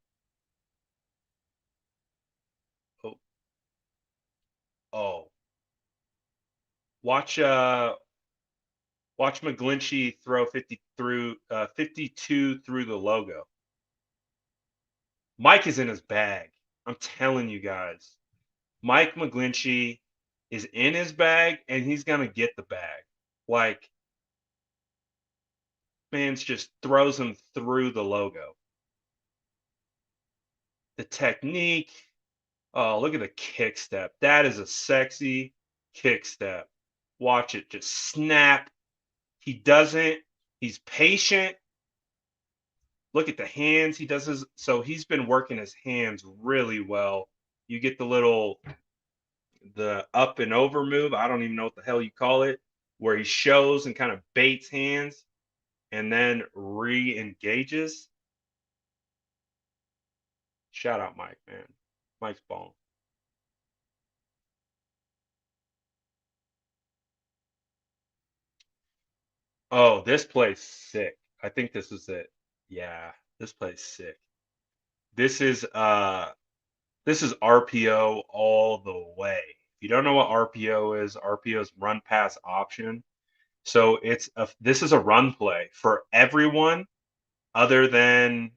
Oh, oh. Watch watch McGlinchey throw 52 through the logo. Mike is in his bag. I'm telling you guys. Mike McGlinchey is in his bag and he's gonna get the bag. Like man's just throws him through the logo. The technique. Oh, look at the kick step. That is a sexy kick step. Watch it just snap. He doesn't. He's patient. Look at the hands. So he's been working his hands really well. You get the up and over move. I don't even know what the hell you call it, where he shows and kind of baits hands and then re-engages. Shout out Mike, man. Mike's balling. Oh, this play's sick. I think this is it. Yeah, this play's sick. This is uh this is RPO all the way. If you don't know what RPO is run pass option. So this is a run play for everyone other than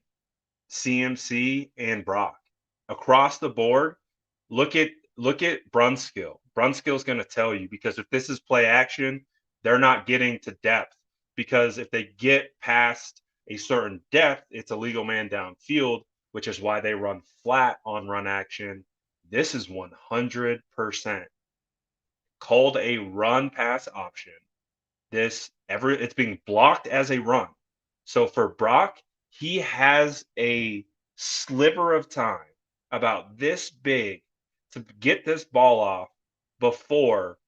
CMC and Brock. Across the board, look at Brunskill. Brunskill's going to tell you because if this is play action, they're not getting to depth because if they get past a certain depth, it's a legal man downfield, which is why they run flat on run action. This is 100% called a run pass option. It's being blocked as a run. So for Brock, he has a sliver of time about this big to get this ball off before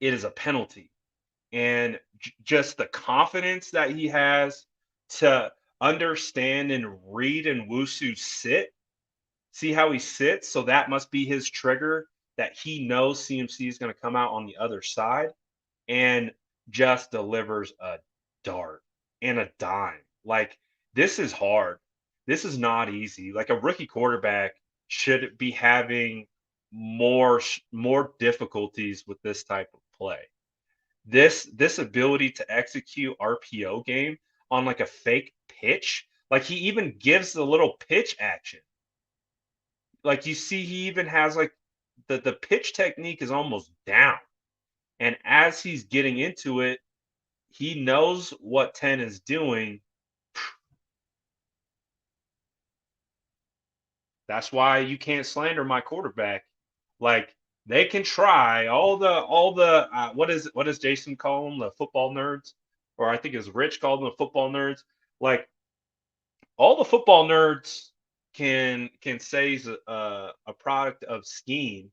it is a penalty. And just the confidence that he has to understand and read and Wusu sit, see how he sits. So that must be his trigger that he knows CMC is going to come out on the other side and just delivers a dart and a dime. Like this is hard. This is not easy. Like a rookie quarterback should be having more difficulties with this type of play. This ability to execute RPO game on like a fake pitch, like he even gives the little pitch action. Like you see, he even has like the pitch technique is almost down. And as he's getting into it, he knows what 10 is doing. That's why you can't slander my quarterback. Like they can try all the what does Jason call them, the football nerds, or I think it's Rich called them the football nerds. Like all the football nerds can say he's a product of scheme,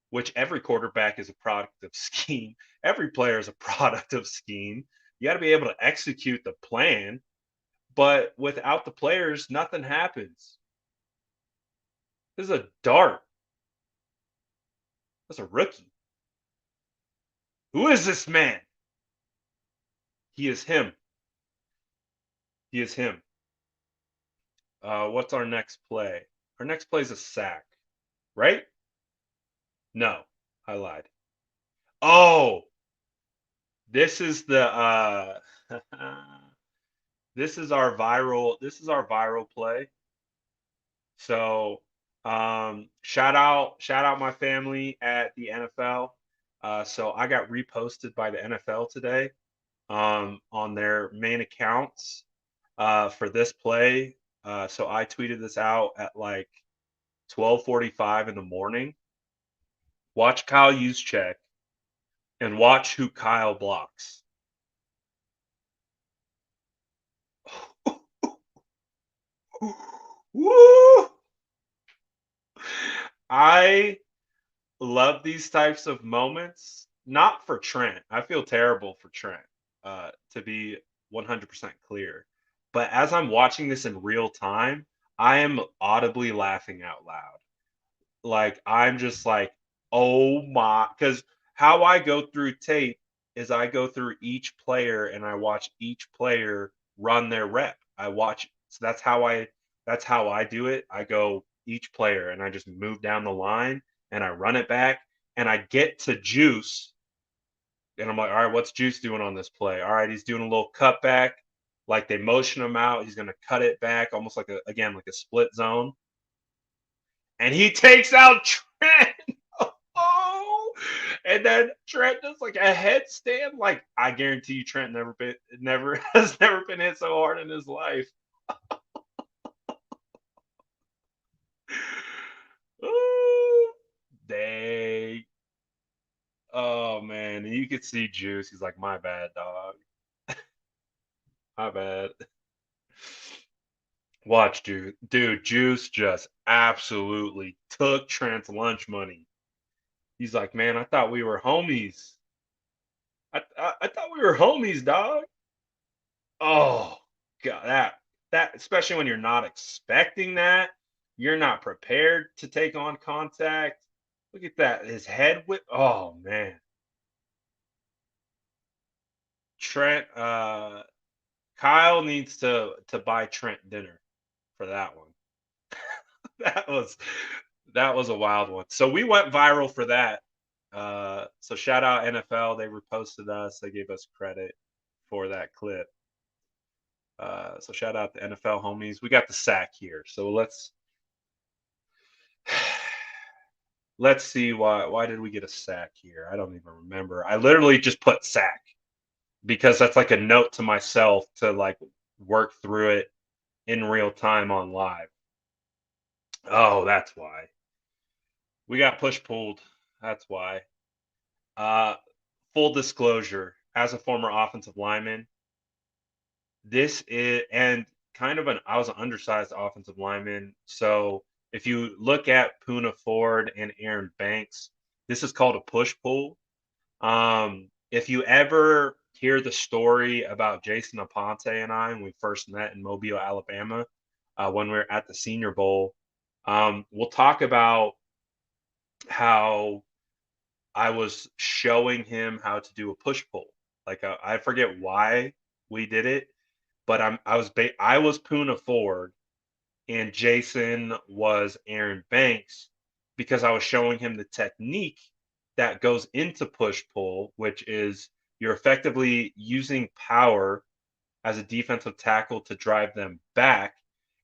which every quarterback is a product of scheme. Every player is a product of scheme. You got to be able to execute the plan, but without the players, nothing happens. This is a dart. That's a rookie. Who is this man? He is him. He is him. What's our next play? Our next play is a sack, right? No, I lied. Oh, this is the this is our viral play. So shout out my family at the NFL. So I got reposted by the NFL today on their main accounts for this play. So I tweeted this out at like 12:45 in the morning. Watch Kyle Juszczyk and watch who Kyle blocks. Woo! I love these types of moments. Not for Trent. I feel terrible for Trent, to be 100% clear. But as I'm watching this in real time, I am audibly laughing out loud. Like I'm just like, oh my, because how I go through tape is I go through each player and I watch each player run their rep. I watch, so that's how I do it. I go each player and I just move down the line and I run it back and I get to Juice and I'm like, all right, what's Juice doing on this play? All right, he's doing a little cutback, like they motion him out. He's gonna cut it back, almost like like a split zone, and he takes out Trent. Oh, and then Trent does like a headstand. Like I guarantee you, Trent never has never been hit so hard in his life. Ooh, they. Oh man, and you could see Juice. He's like, my bad, dog. My bad. Watch, dude. Juice just absolutely took Trent's lunch money. He's like, man, I thought we were homies. I thought we were homies, dog. Oh god, that especially when you're not expecting that, you're not prepared to take on contact. Look at that, his head whip. Oh man, Trent. Kyle needs to buy Trent dinner for that one. That was that was a wild one. So we went viral for that. So shout out NFL. They reposted us. They gave us credit for that clip. So shout out the NFL homies. We got the sack here. So let's see why did we get a sack here? I don't even remember. I literally just put sack because that's like a note to myself to like work through it in real time on live. Oh, that's why. We got push pulled. That's why. Uh Full disclosure, as a former offensive lineman, this is and kind of an I was an undersized offensive lineman. So if you look at Puna Ford and Aaron Banks, this is called a push pull. If you ever hear the story about Jason Aponte and I when we first met in Mobile, Alabama, when we were at the Senior Bowl, we'll talk about how I was showing him how to do a push pull. Like I forget why we did it, but I was Puna Ford and Jason was Aaron Banks because I was showing him the technique that goes into push pull, which is you're effectively using power as a defensive tackle to drive them back.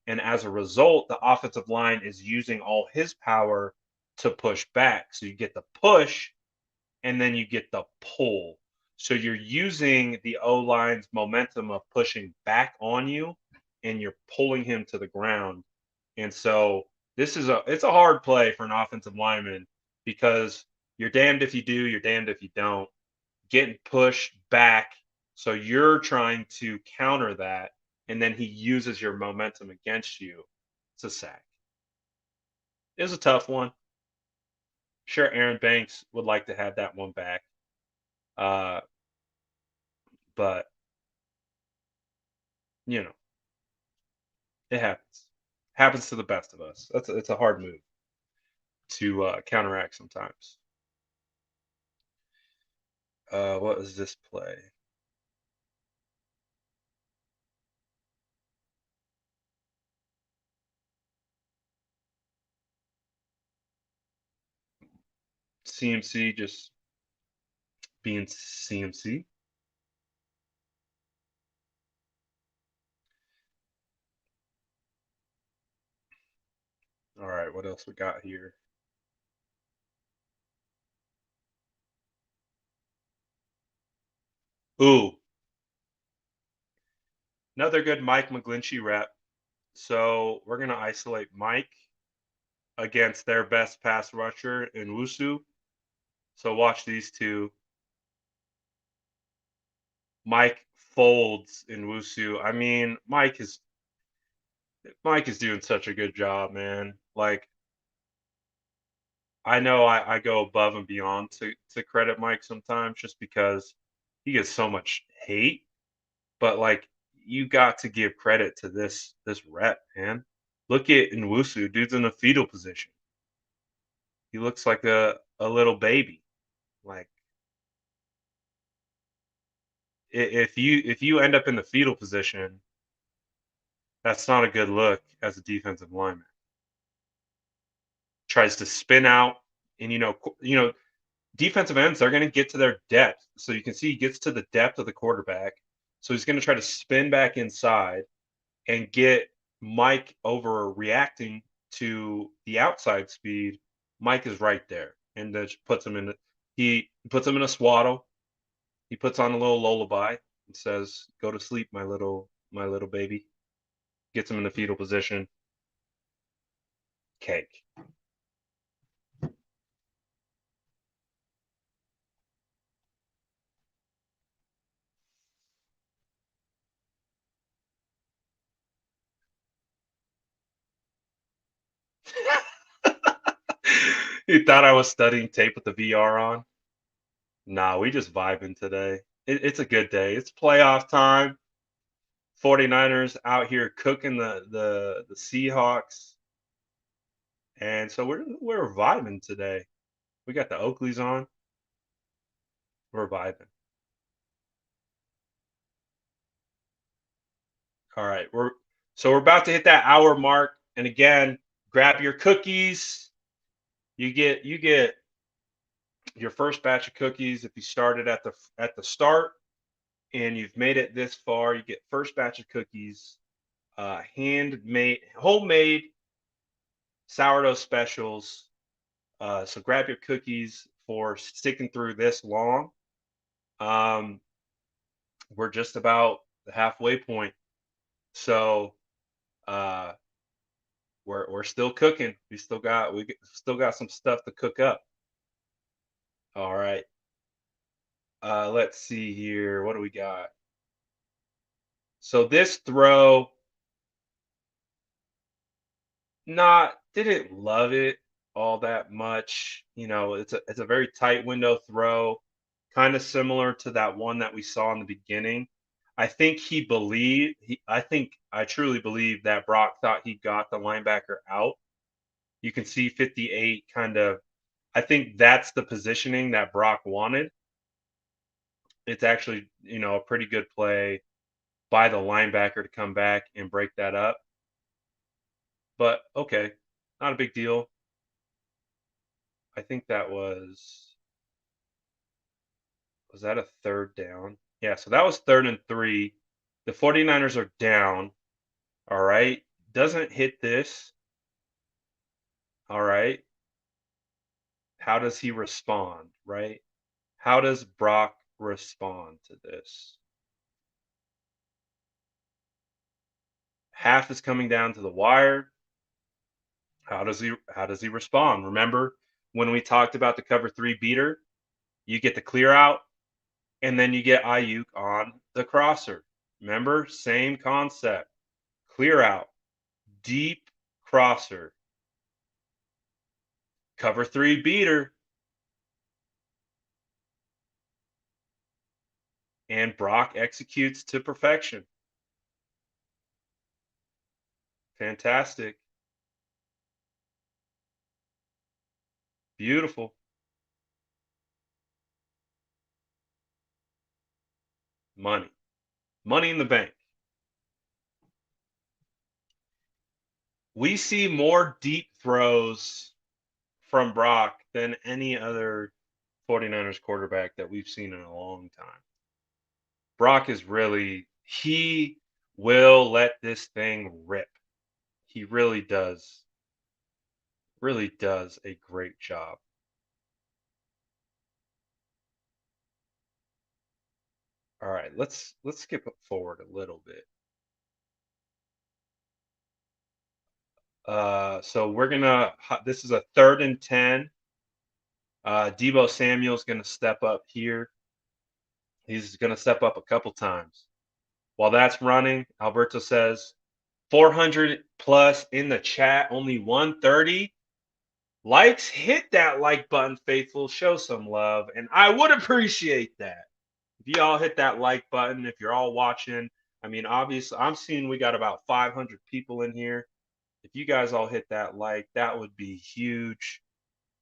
And as a result, the offensive line is using all his power to push back. So you get the push and then you get the pull. So you're using the O line's momentum of pushing back on you and you're pulling him to the ground. And so it's a hard play for an offensive lineman because you're damned if you do, you're damned if you don't. Getting pushed back, so you're trying to counter that, and then he uses your momentum against you. It's a sack. It was a tough one. Sure, Aaron Banks would like to have that one back, uh, but you know it happens. Happens to the best of us. It's a hard move to counteract sometimes. What is this play? CMC just being CMC. All right, what else we got here? Ooh, another good Mike McGlinchey rep. So we're gonna isolate Mike against their best pass rusher in Wusu. So watch these two. Mike folds in Wusu. I mean, Mike is doing such a good job, man. Like I know I go above and beyond to credit Mike sometimes just because he gets so much hate, but like you got to give credit to this rep, man. Look at Nwusu, dude's in a fetal position. He looks like a little baby. Like if you end up in the fetal position, that's not a good look as a defensive lineman. Tries to spin out, and defensive ends are going to get to their depth. So you can see he gets to the depth of the quarterback. So he's going to try to spin back inside and get Mike overreacting to the outside speed. Mike is right there, and that puts him in. He puts him in a swaddle. He puts on a little lullaby and says, "Go to sleep, my little baby." Gets him in the fetal position. Cake. You thought I was studying tape with the VR on? Nah, we just vibing today. It's a good day. It's playoff time. 49ers out here cooking the Seahawks. And so we're vibing today. We got the Oakleys on. We're vibing. All right. We're about to hit that hour mark. And again, grab your cookies. You get your first batch of cookies if you started at the start and you've made it this far. You get first batch of cookies, handmade, homemade sourdough specials. So grab your cookies for sticking through this long. Um, we're just about the halfway point, so uh, we're still cooking. We still got some stuff to cook up. All right. Let's see here. What do we got? So this throw, not didn't love it all that much. It's a very tight window throw, kind of similar to that one that we saw in the beginning. I truly believe that Brock thought he got the linebacker out. You can see 58 kind of. I think that's the positioning that Brock wanted. It's actually, a pretty good play by the linebacker to come back and break that up. but okay, not a big deal. I think that was that a third down? Yeah, so that was 3rd and 3. The 49ers are down, all right? Doesn't hit this, all right? How does he respond, right? How does Brock respond to this? Half is coming down to the wire. How does he respond? Remember when we talked about the cover 3 beater? You get the clear out and then you get Ayuk on the crosser. Remember? Same concept. Clear out, deep crosser, cover 3 beater, and Brock executes to perfection. Fantastic. Beautiful. Money. Money in the bank. We see more deep throws from Brock than any other 49ers quarterback that we've seen in a long time. Brock is he will let this thing rip. He really does a great job. All right, let's skip it forward a little bit. So this is a 3rd and 10. Debo Samuel's gonna step up here. He's gonna step up a couple times. While that's running, Alberto says 400 plus in the chat, only 130 likes. Hit that like button, faithful. Show some love, and I would appreciate that. If y'all hit that like button, if you're all watching, I mean, obviously, I'm seeing we got about 500 people in here. If you guys all hit that like, that would be huge.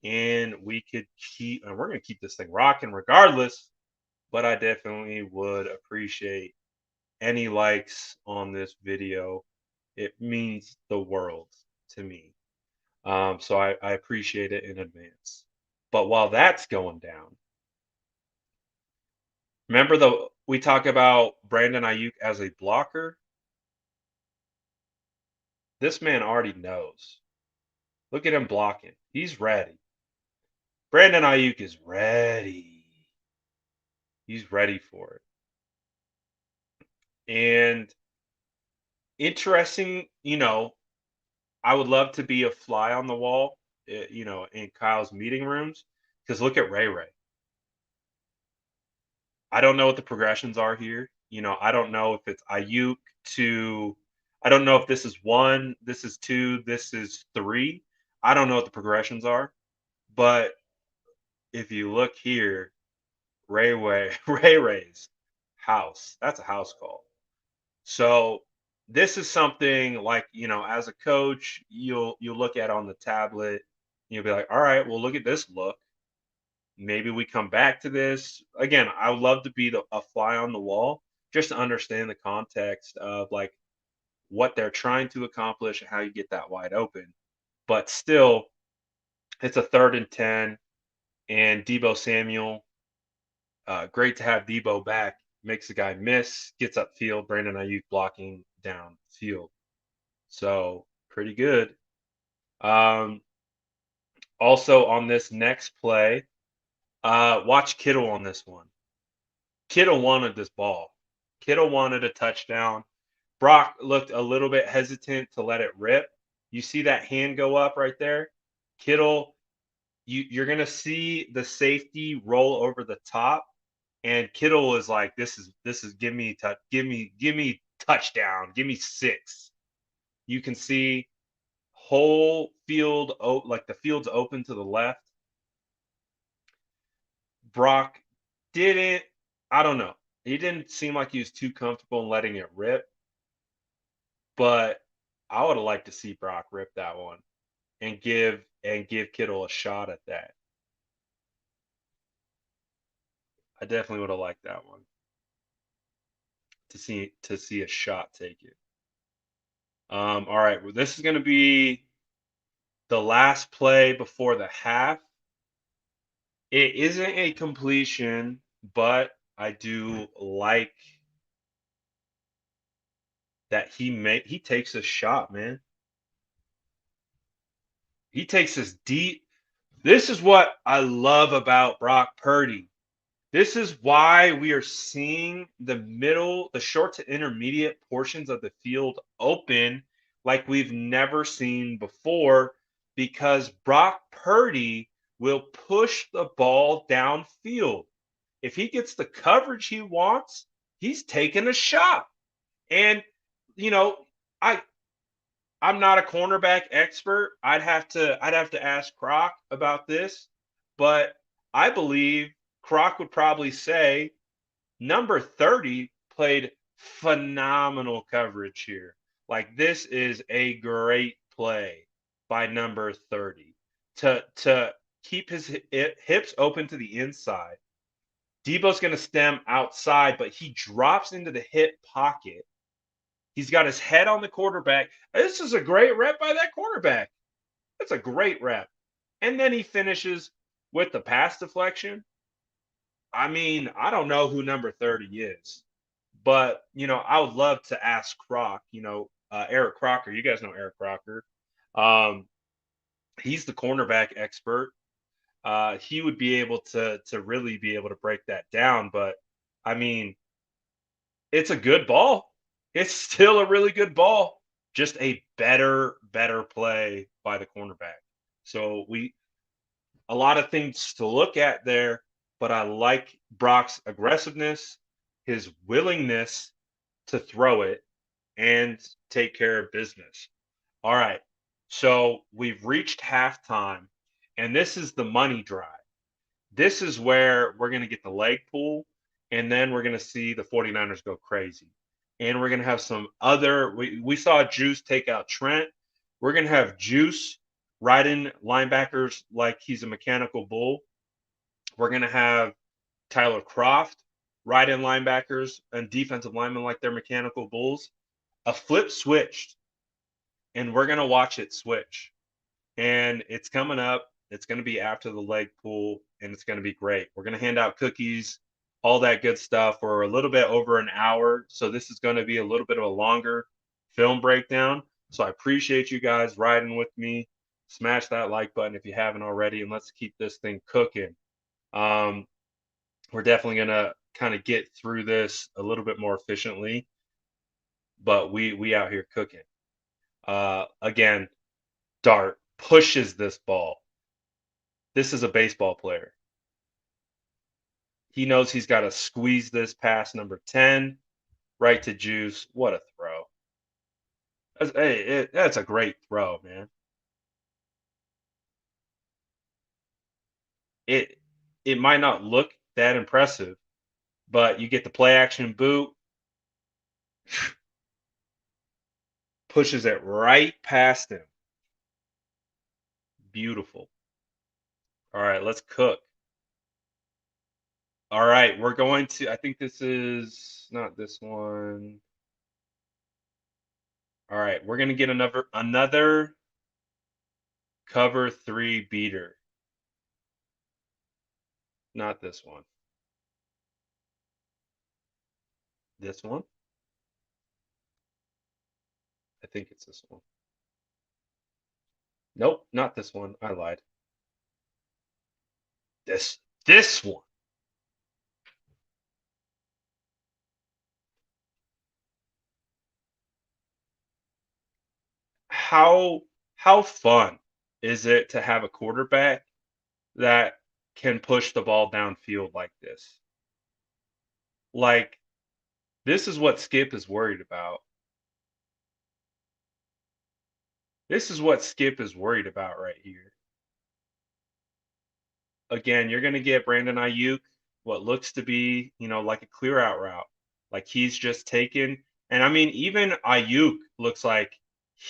And we're going to keep this thing rocking regardless. But I definitely would appreciate any likes on this video. It means the world to me. So I appreciate it in advance. But while that's going down, remember we talk about Brandon Ayuk as a blocker. This man already knows. Look at him blocking. He's ready. Brandon Ayuk is ready. He's ready for it. And interesting, I would love to be a fly on the wall, in Kyle's meeting rooms. Because look at Ray Ray. I don't know what the progressions are here. I don't know if it's Ayuk to, I don't know if this is 1, this is 2, this is 3. I don't know what the progressions are. But if you look here, Ray Ray's house, that's a house call. So this is something like, as a coach, you'll look at on the tablet, you'll be like, all right, well, look at this look. Maybe we come back to this. Again, I would love to be a fly on the wall just to understand the context of like what they're trying to accomplish and how you get that wide open. But still, it's a 3rd and 10, and Debo Samuel, great to have Debo back. Makes the guy miss, gets upfield. Brandon Ayuk blocking downfield. So pretty good. Um, Also on this next play, watch Kittle on this one. Kittle wanted this ball. Kittle wanted a touchdown. Brock looked a little bit hesitant to let it rip. You see that hand go up right there? Kittle, you're gonna see the safety roll over the top, and Kittle is like, "This is give me touchdown, give me 6." You can see whole field, like the field's open to the left. Brock didn't, I don't know. He didn't seem like he was too comfortable in letting it rip, but I would have liked to see Brock rip that one and give Kittle a shot at that. I definitely would have liked that one to see a shot take it. All right, well, this is going to be the last play before the half. It isn't a completion, but I do like that he takes a shot, man. He takes this deep. This is what I love about Brock Purdy. This is why we are seeing the short to intermediate portions of the field open like we've never seen before because Brock Purdy will push the ball downfield. If he gets the coverage he wants, he's taking a shot. And you know, I I'm not a cornerback expert. I'd have to ask Croc about this, but I believe Croc would probably say number 30 played phenomenal coverage here. Like this is a great play by number 30 to keep his hips open to the inside. Debo's going to stem outside, but he drops into the hip pocket. He's got his head on the quarterback. This is a great rep by that quarterback. That's a great rep. And then he finishes with the pass deflection. I mean, I don't know who number 30 is, but I would love to ask Croc, Eric Crocker. You guys know Eric Crocker. Um, he's the cornerback expert. He would be able to really be able to break that down. But I mean, it's a good ball. It's still a really good ball. Just a better play by the cornerback. So a lot of things to look at there, but I like Brock's aggressiveness, his willingness to throw it and take care of business. All right. So we've reached halftime, and this is the money drive. This is where we're going to get the leg pull, and then we're going to see the 49ers go crazy. And we're going to have some other. We saw Juice take out Trent. We're going to have Juice riding linebackers like he's a mechanical bull. We're going to have Tyler Croft riding linebackers and defensive linemen like they're mechanical bulls. A flip switched, and we're going to watch it switch. And it's coming up. It's going to be after the leg pull, and it's going to be great. We're going to hand out cookies, all that good stuff for a little bit over an hour. So this is going to be a little bit of a longer film breakdown. So I appreciate you guys riding with me. Smash that like button if you haven't already, and let's keep this thing cooking. We're definitely going to kind of get through this a little bit more efficiently, but we out here cooking. Again, Dart pushes this ball. This is a baseball player. He knows he's got to squeeze this past number 10 right to Juice. What a throw. That's a great throw, man. It it might not look that impressive, but you get the play action boot, pushes it right past him. Beautiful. All right, let's cook. All right, we're going to, I think this is not this one. All right, we're going to get another cover 3 beater. Not this one. This one? I think it's this one. Nope, not this one. I lied. This one. How fun is it to have a quarterback that can push the ball downfield like this? Like this is what Skip is worried about. This is what Skip is worried about right here. Again, you're going to get Brandon Ayuk what looks to be, like a clear out route. Like he's just taken, and I mean even Ayuk looks like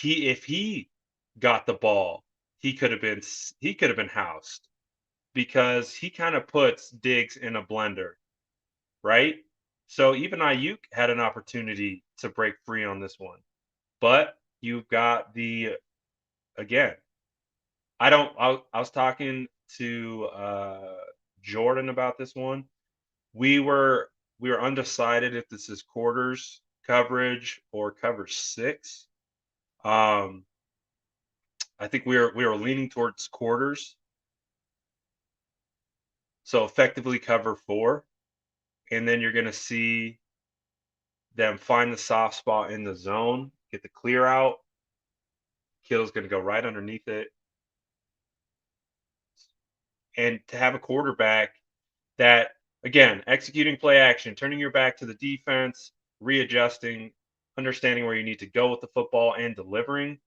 if he got the ball, he could have been housed because he kind of puts Diggs in a blender, right? So even Ayuk had an opportunity to break free on this one. But you've got again. I was talking to Jordan about this one. We were undecided if this is quarters coverage or cover 6. Um, I think we were leaning towards quarters, so effectively cover 4, and then you're going to see them find the soft spot in the zone, get the clear out. Kittle's going to go right underneath it, and to have a quarterback that, again, executing play action, turning your back to the defense, readjusting, understanding where you need to go with the football, and delivering.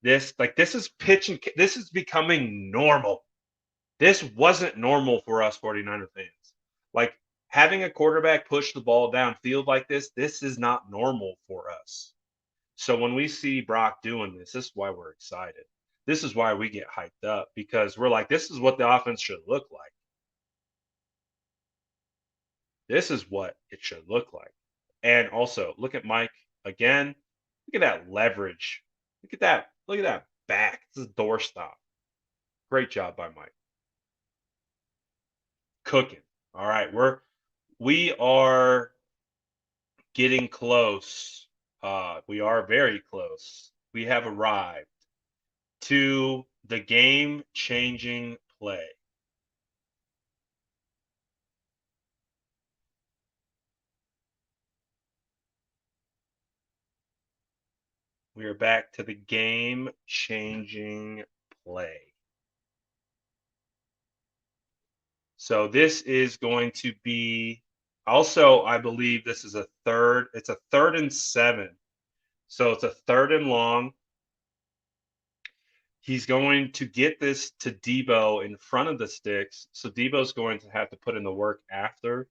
This is pitching. This is becoming normal. This wasn't normal for us 49er fans. Like, having a quarterback push the ball downfield like this is not normal for us. So when we see Brock doing this is why we're excited. This is why we get hyped up, because we're like, this is what the offense should look like. This is what it should look like. And also, look at Mike again. Look at that leverage. Look at that. Look at that back. This is doorstop. Great job by Mike. Cooking. All right, we are getting close. We are very close. We have arrived to the game-changing play. We are back to the game-changing play. So this is going to be also, I believe this is it's a 3rd and 7. So it's a 3rd and long. He's going to get this to Debo in front of the sticks. So Debo's going to have to put in the work after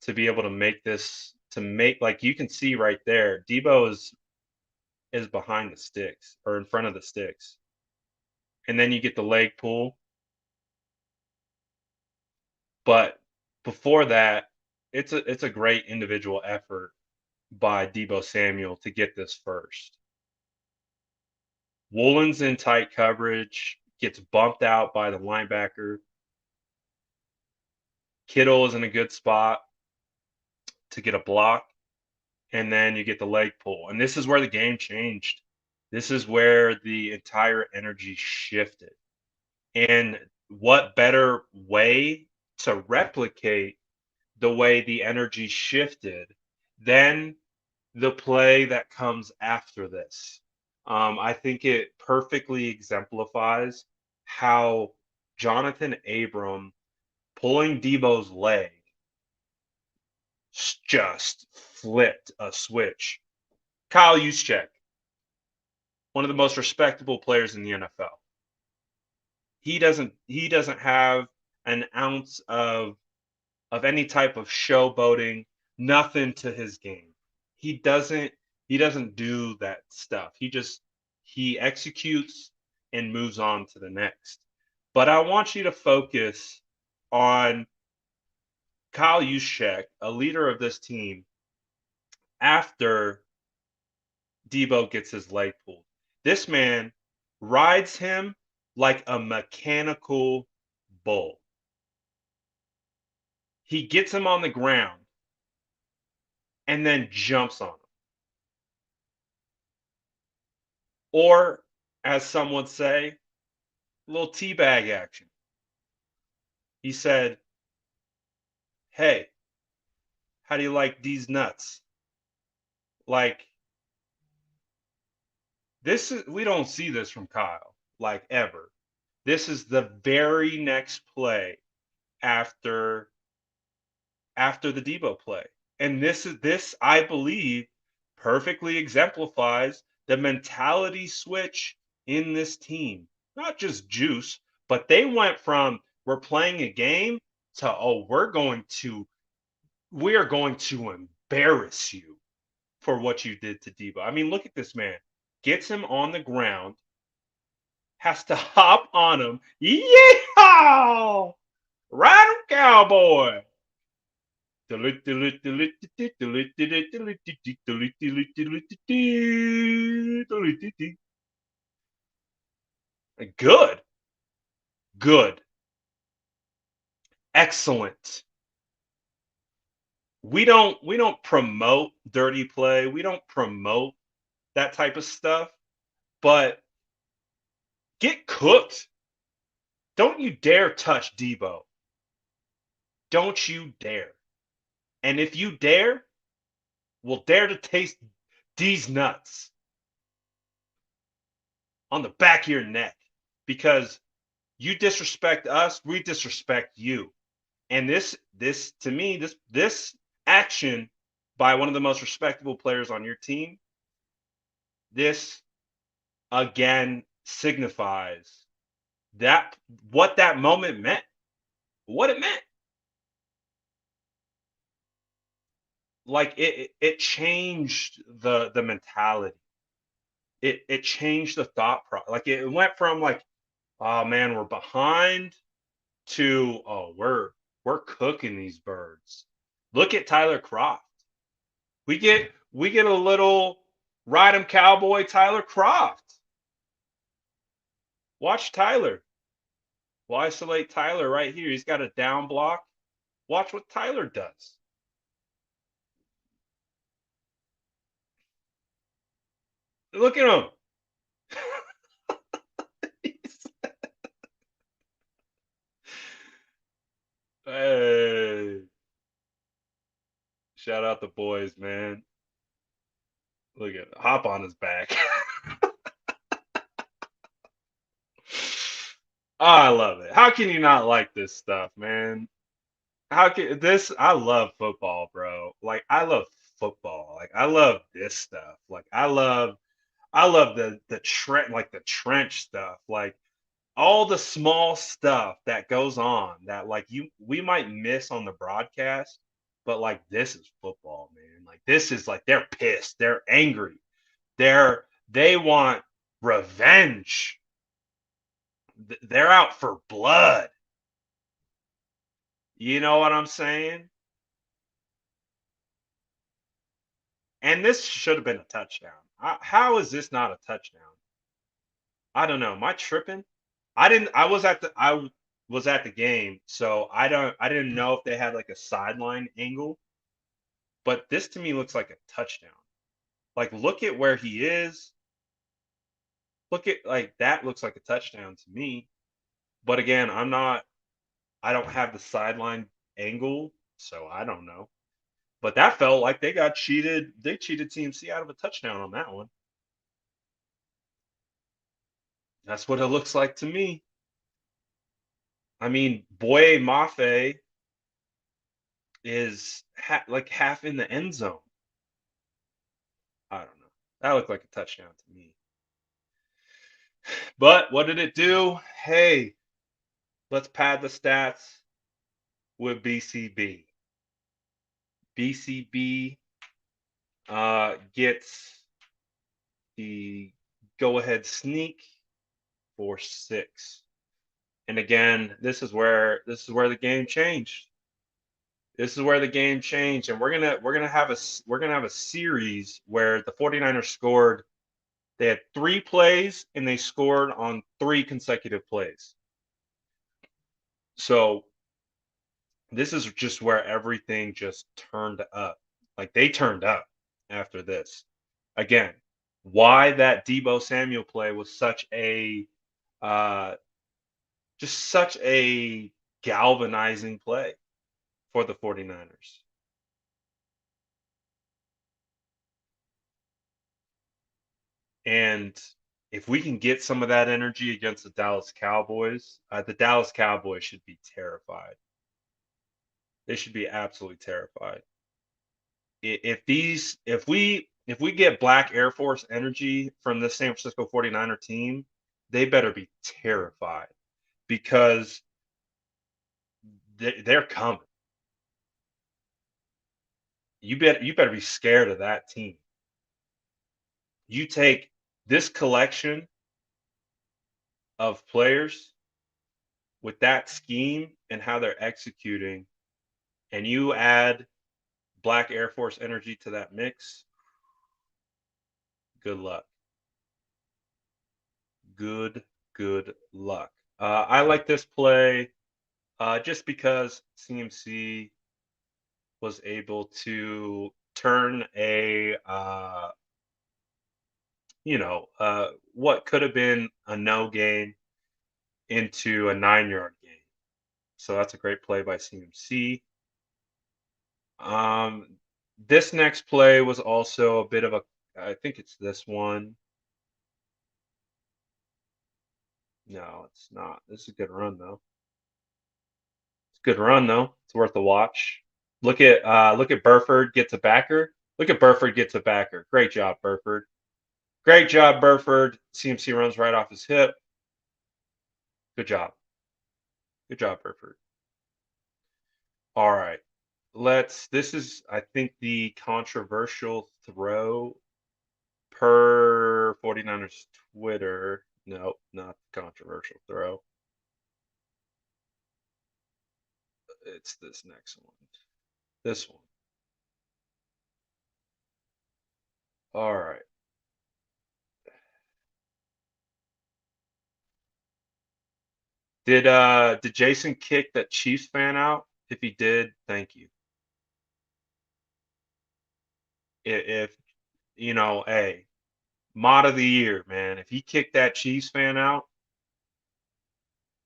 to be able to make this, like you can see right there, Debo is behind the sticks or in front of the sticks. And then you get the leg pull. But before that, it's a great individual effort by Debo Samuel to get this first. Woolen's in tight coverage, gets bumped out by the linebacker. Kittle is in a good spot to get a block, and then you get the leg pull. And this is where the game changed. This is where the entire energy shifted. And what better way to replicate the way the energy shifted than the play that comes after this? I think it perfectly exemplifies how Jonathan Abram pulling Debo's leg just flipped a switch. Kyle Juszczyk, one of the most respectable players in the NFL. He doesn't have an ounce of any type of showboating, nothing to his game. He doesn't do that stuff. He executes and moves on to the next. But I want you to focus on Kyle Juszczyk, a leader of this team, after Debo gets his leg pulled. This man rides him like a mechanical bull. He gets him on the ground and then jumps on him. Or, as some would say, a little teabag action. He said, "Hey, how do you like these nuts?" Like, we don't see this from Kyle, like, ever. This is the very next play after the Debo play. And this, I believe, perfectly exemplifies the mentality switch in this team. Not just juice, but they went from we're playing a game to, oh, we are going to embarrass you for what you did to Debo. I mean, look at this man. Gets him on the ground, has to hop on him. Yeehaw! Ride him, cowboy. Good. Good. Excellent. We don't promote dirty play. We don't promote that type of stuff, but get cooked. Don't you dare touch Debo. Don't you dare. And if you dare, we'll dare to taste these nuts on the back of your neck because you disrespect us, we disrespect you. And this to me, this action by one of the most respectable players on your team, this again signifies that what that moment meant, what it meant. Like it changed the mentality. It changed the thought process. Like it went from like, oh man, we're behind to oh we're cooking these birds. Look at Tyler Croft. We get a little ride 'em cowboy Tyler Croft. Watch Tyler. We'll isolate Tyler right here. He's got a down block. Watch what Tyler does. Look at him. Hey, shout out the boys, man. Look at hop on his back. Oh, I love it. How can you not like this stuff, man? How can this? I love football, bro. Like I love football. Like I love this stuff. Like I love the trench, like the trench stuff. Like all the small stuff that goes on that like you we might miss on the broadcast, but like this is football, man. Like this is like they're pissed, they're angry, they want revenge. They're out for blood. You know what I'm saying? And this should have been a touchdown. How is this not a touchdown? I don't know. Am I tripping? I didn't. I was at the game, so I didn't know if they had like a sideline angle, but this to me looks like a touchdown. Like look at where he is. Look at like that looks like a touchdown to me. But again, I don't have the sideline angle, so I don't know. But that felt like they got cheated. They cheated TMC out of a touchdown on that one. That's what it looks like to me. I mean, Boye Mafe is like half in the end zone. I don't know. That looked like a touchdown to me. But what did it do? Hey, let's pad the stats with BCB. BCB gets the go-ahead sneak for 6. And again, this is where the game changed. This is where the game changed, and we're gonna have a series where the 49ers scored. They had 3 plays and they scored on 3 consecutive plays. So this is just where everything just turned up. Like they turned up after this. Again, why that Debo Samuel play was uh such a galvanizing play for the 49ers. And if we can get some of that energy against the Dallas Cowboys should be terrified. They should be absolutely terrified. If we get Black Air Force energy from the San Francisco 49er team, they better be terrified because they're coming. You better be scared of that team. You take this collection of players with that scheme and how they're executing, and you add Black Air Force energy to that mix. Good luck. Good luck. I like this play just because CMC was able to turn what could have been a no game into a 9-yard game. So that's a great play by CMC. This next play was also a bit of a, I think it's this one. No, it's not. This is a good run though. It's a good run though. It's worth a watch. Look at Burford gets a backer. Look at Burford gets a backer. Great job, Burford. Great job, Burford. CMC runs right off his hip. Good job. Good job, Burford. All right. This is, I think, the controversial throw per 49ers Twitter. Nope, not the controversial throw. It's this next one. This one. All right. Did Jason kick that Chiefs fan out? If he did, thank you. If hey, mod of the year, man. If he kicked that Chiefs fan out,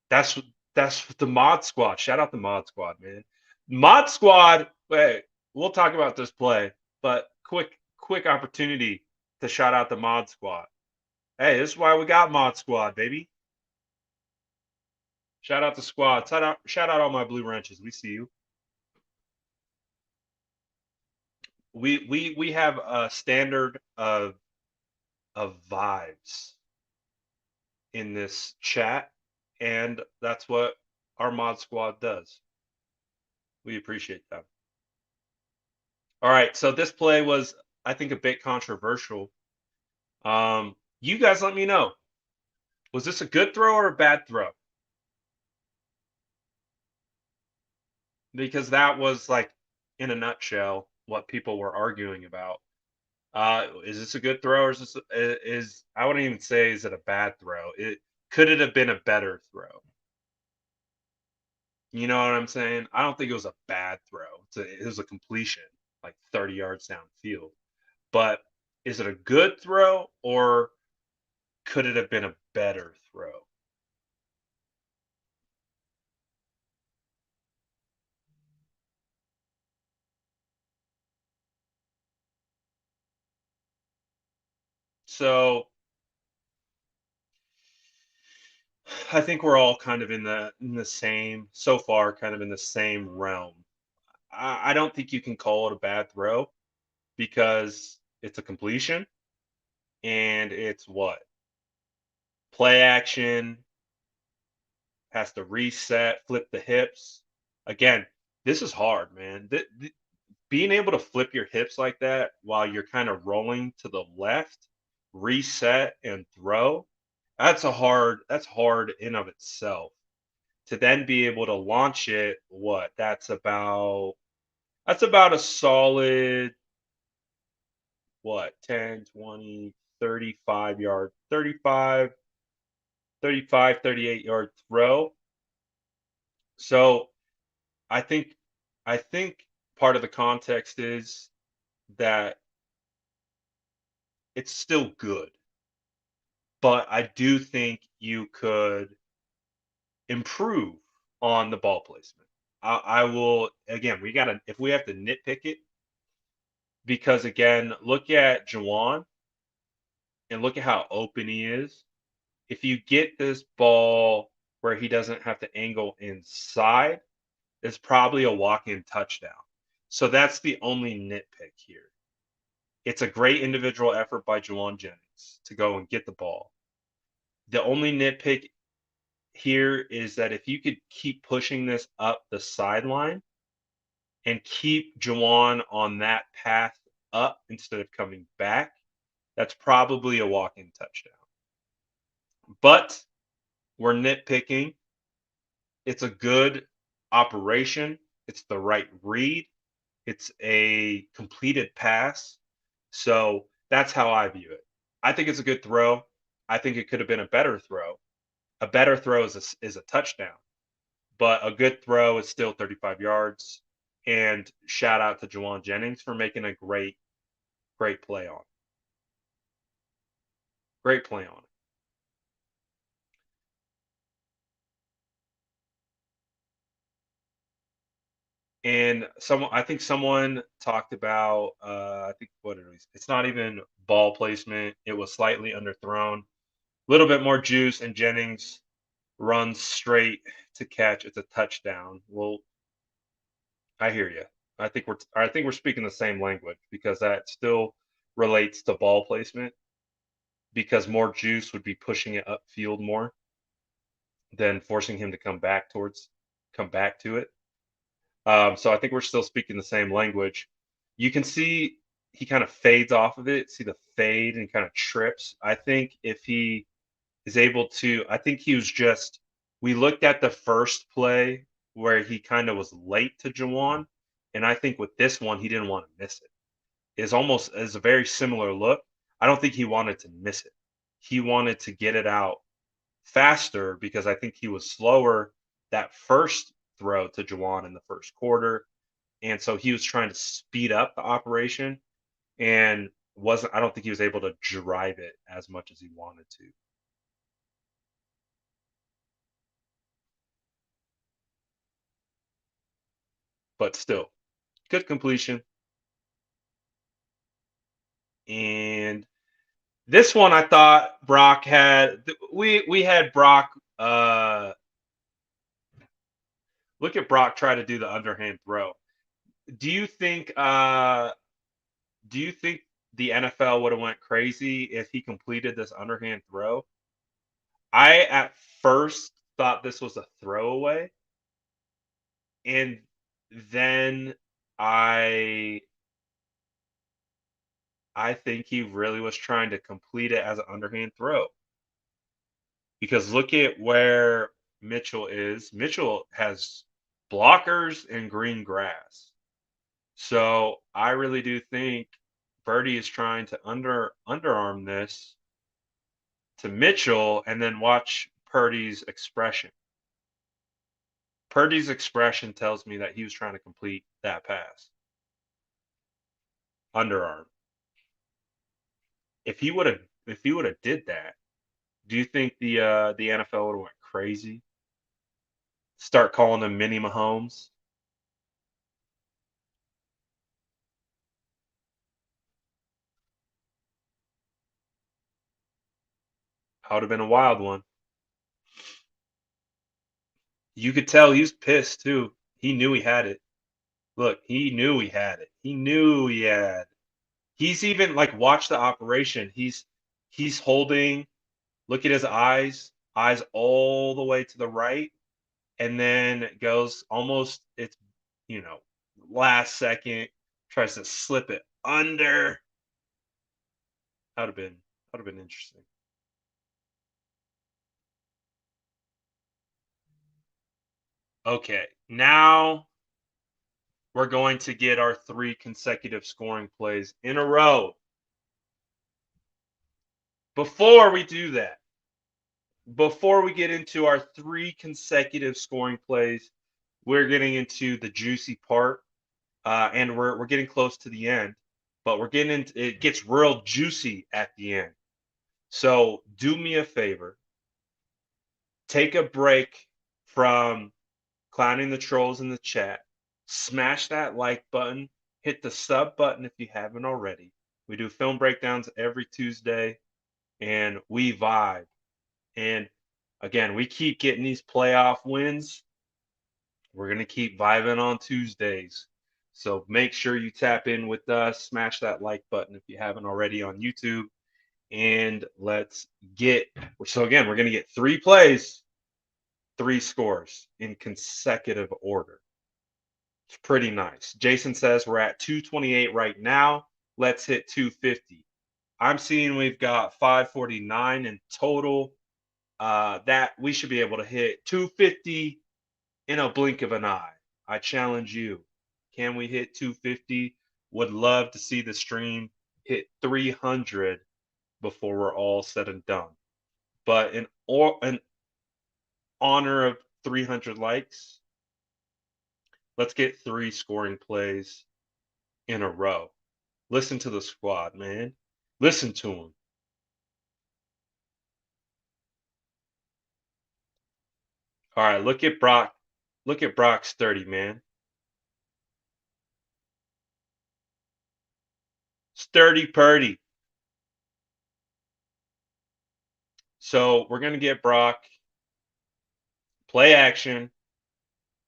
that's that's the mod squad. Shout out the mod squad, man. Mod squad. Wait, we'll talk about this play, but quick opportunity to shout out the mod squad. Hey, this is why we got mod squad, baby. Shout out the squad. Shout out all my blue wrenches. We see you. We have a standard of vibes in this chat, and that's what our mod squad does. We appreciate that. All right, so this play was, I think, a bit controversial. You guys let me know. Was this a good throw or a bad throw? Because that was like, in a nutshell, what people were arguing about. Is this a good throw, or is I wouldn't even say is it a bad throw? Could it have been a better throw? You know what I'm saying? I don't think it was a bad throw. It was a completion, like 30 yards downfield. But is it a good throw, or could it have been a better throw? So I think we're all kind of in the same so far, kind of in the same realm. I don't think you can call it a bad throw because it's a completion and it's what? Play action, has to reset, flip the hips. Again, this is hard, man. Being able to flip your hips like that while you're kind of rolling to the left, reset and throw, that's hard in of itself. To then be able to launch it, what? That's about a solid what? 10, 20, 35 yard, 38 yard throw. So I think I think part of the context is that it's still good, but I do think you could improve on the ball placement. I will again. We gotta if we have to nitpick it because again, look at Jawan and look at how open he is. If you get this ball where he doesn't have to angle inside, it's probably a walk-in touchdown. So that's the only nitpick here. It's a great individual effort by Juwan Jennings to go and get the ball. The only nitpick here is that if you could keep pushing this up the sideline and keep Juwan on that path up instead of coming back, that's probably a walk-in touchdown. But we're nitpicking. It's a good operation. It's the right read. It's a completed pass. So that's how I view it. I think it's a good throw. I think it could have been a better throw. A better throw is a touchdown, but a good throw is still 35 yards. And shout out to Juwan Jennings for making a great play on. Great play on. And I think someone talked about, I think what it is. It's not even ball placement. It was slightly underthrown, a little bit more juice, and Jennings runs straight to catch. It's a touchdown. Well, I hear you. I think we're speaking the same language because that still relates to ball placement because more juice would be pushing it upfield more than forcing him to come back to it. So I think we're still speaking the same language. You can see he kind of fades off of it. See the fade and kind of trips. I think if he is able to, I think he was just. We looked at the first play where he kind of was late to Jawan, and I think with this one he didn't want to miss it. Is a very similar look. I don't think he wanted to miss it. He wanted to get it out faster because I think he was slower that first throw to Jawan in the first quarter. And so he was trying to speed up the operation and wasn't I don't think he was able to drive it as much as he wanted to. But still, good completion. And this one I thought Brock had we had Brock look at Brock try to do the underhand throw. Do you think do you think the NFL would have went crazy if he completed this underhand throw? I at first thought this was a throwaway, and then I I think he really was trying to complete it as an underhand throw. Because look at where Mitchell is. Mitchell has blockers and green grass. So I really do think Purdy is trying to underarm this to Mitchell and then watch Purdy's expression. Purdy's expression tells me that he was trying to complete that pass. Underarm. If he would have did that, do you think the NFL would have went crazy? Start calling him Mini Mahomes? That would have been a wild one. You could tell he was pissed too. He knew he had it. Look, he knew he had it. He knew he had. He's even like watch the operation. He's holding. Look at his eyes all the way to the right, and then it goes almost. It's you know last second tries to slip it under. That would have been interesting. Okay, now we're going to get our 3 consecutive scoring plays in a row. Before we do that, before we get into our 3 consecutive scoring plays, we're getting into the juicy part, and we're getting close to the end. But we're getting into it gets real juicy at the end. So do me a favor, take a break from clowning the trolls in the chat. Smash that like button. Hit the sub button if you haven't already. We do film breakdowns every Tuesday, and we vibe. And again, we keep getting these playoff wins. We're going to keep vibing on Tuesdays. So make sure you tap in with us. Smash that like button if you haven't already on YouTube. And let's get. So again, we're going to get 3 plays, 3 scores in consecutive order. It's pretty nice. Jason says we're at 228 right now. Let's hit 250. I'm seeing we've got 549 in total. That we should be able to hit 250 in a blink of an eye. I challenge you. Can we hit 250? Would love to see the stream hit 300 before we're all said and done. But in honor of 300 likes, let's get 3 scoring plays in a row. Listen to the squad, man. Listen to them. All right, look at Brock. Look at Brock's 30, man. Sturdy Purdy. So we're going to get Brock play action.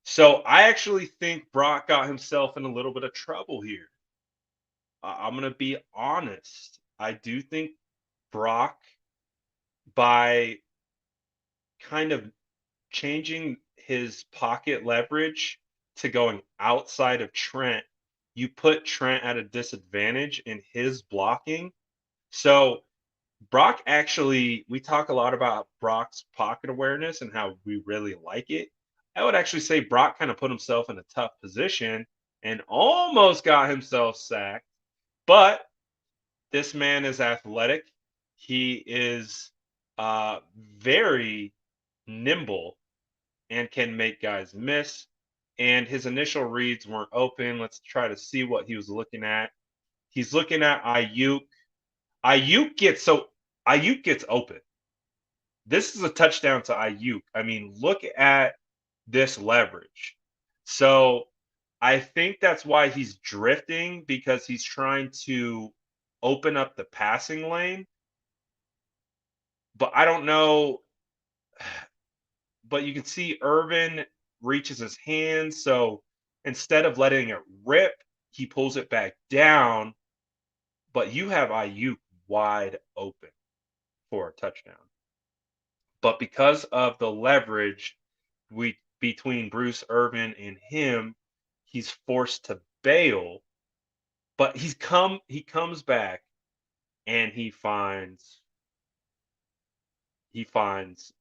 So I actually think Brock got himself in a little bit of trouble here. I'm going to be honest. I do think Brock, by kind of changing his pocket leverage to going outside of Trent, you put Trent at a disadvantage in his blocking. So Brock actually, we talk a lot about Brock's pocket awareness and how we really like it. I would actually say Brock kind of put himself in a tough position and almost got himself sacked. But this man is athletic. He is very nimble and can make guys miss. And his initial reads weren't open. Let's try to see what he was looking at. He's looking at Ayuk. Ayuk gets open. This is a touchdown to Ayuk. I mean, look at this leverage. So I think that's why he's drifting, because he's trying to open up the passing lane. But I don't know. But you can see Irvin reaches his hand. So instead of letting it rip, he pulls it back down. But you have Ayuk wide open for a touchdown. But because of the leverage between Bruce Irvin and him, he's forced to bail. But he comes back and he finds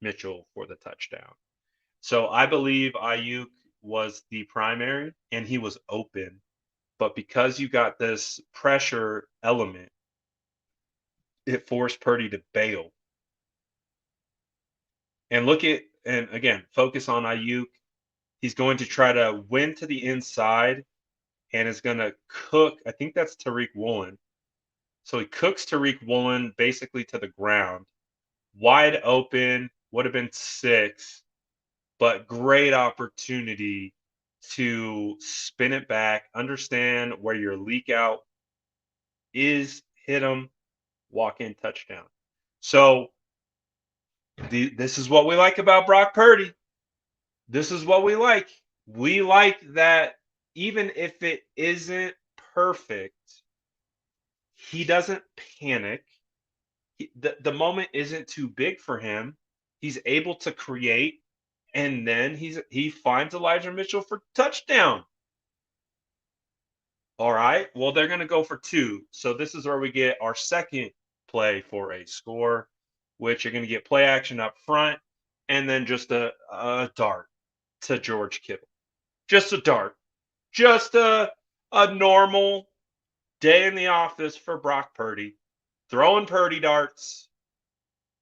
Mitchell for the touchdown. So I believe Ayuk was the primary and he was open. But because you got this pressure element, it forced Purdy to bail. And again, focus on Ayuk. He's going to try to win to the inside and is going to cook. I think that's Tariq Woolen. So he cooks Tariq Woolen basically to the ground. Wide open, would have been 6, but great opportunity to spin it back, understand where your leak out is, hit him, walk in touchdown. So this is what we like about Brock Purdy. This is what we like. We like that even if it isn't perfect, he doesn't panic. The moment isn't too big for him. He's able to create, and then he finds Elijah Mitchell for touchdown. All right. Well, they're going to go for 2. So this is where we get our second play for a score, which you're going to get play action up front and then just a dart to George Kittle. Just a dart. Just a normal day in the office for Brock Purdy. Throwing Purdy darts.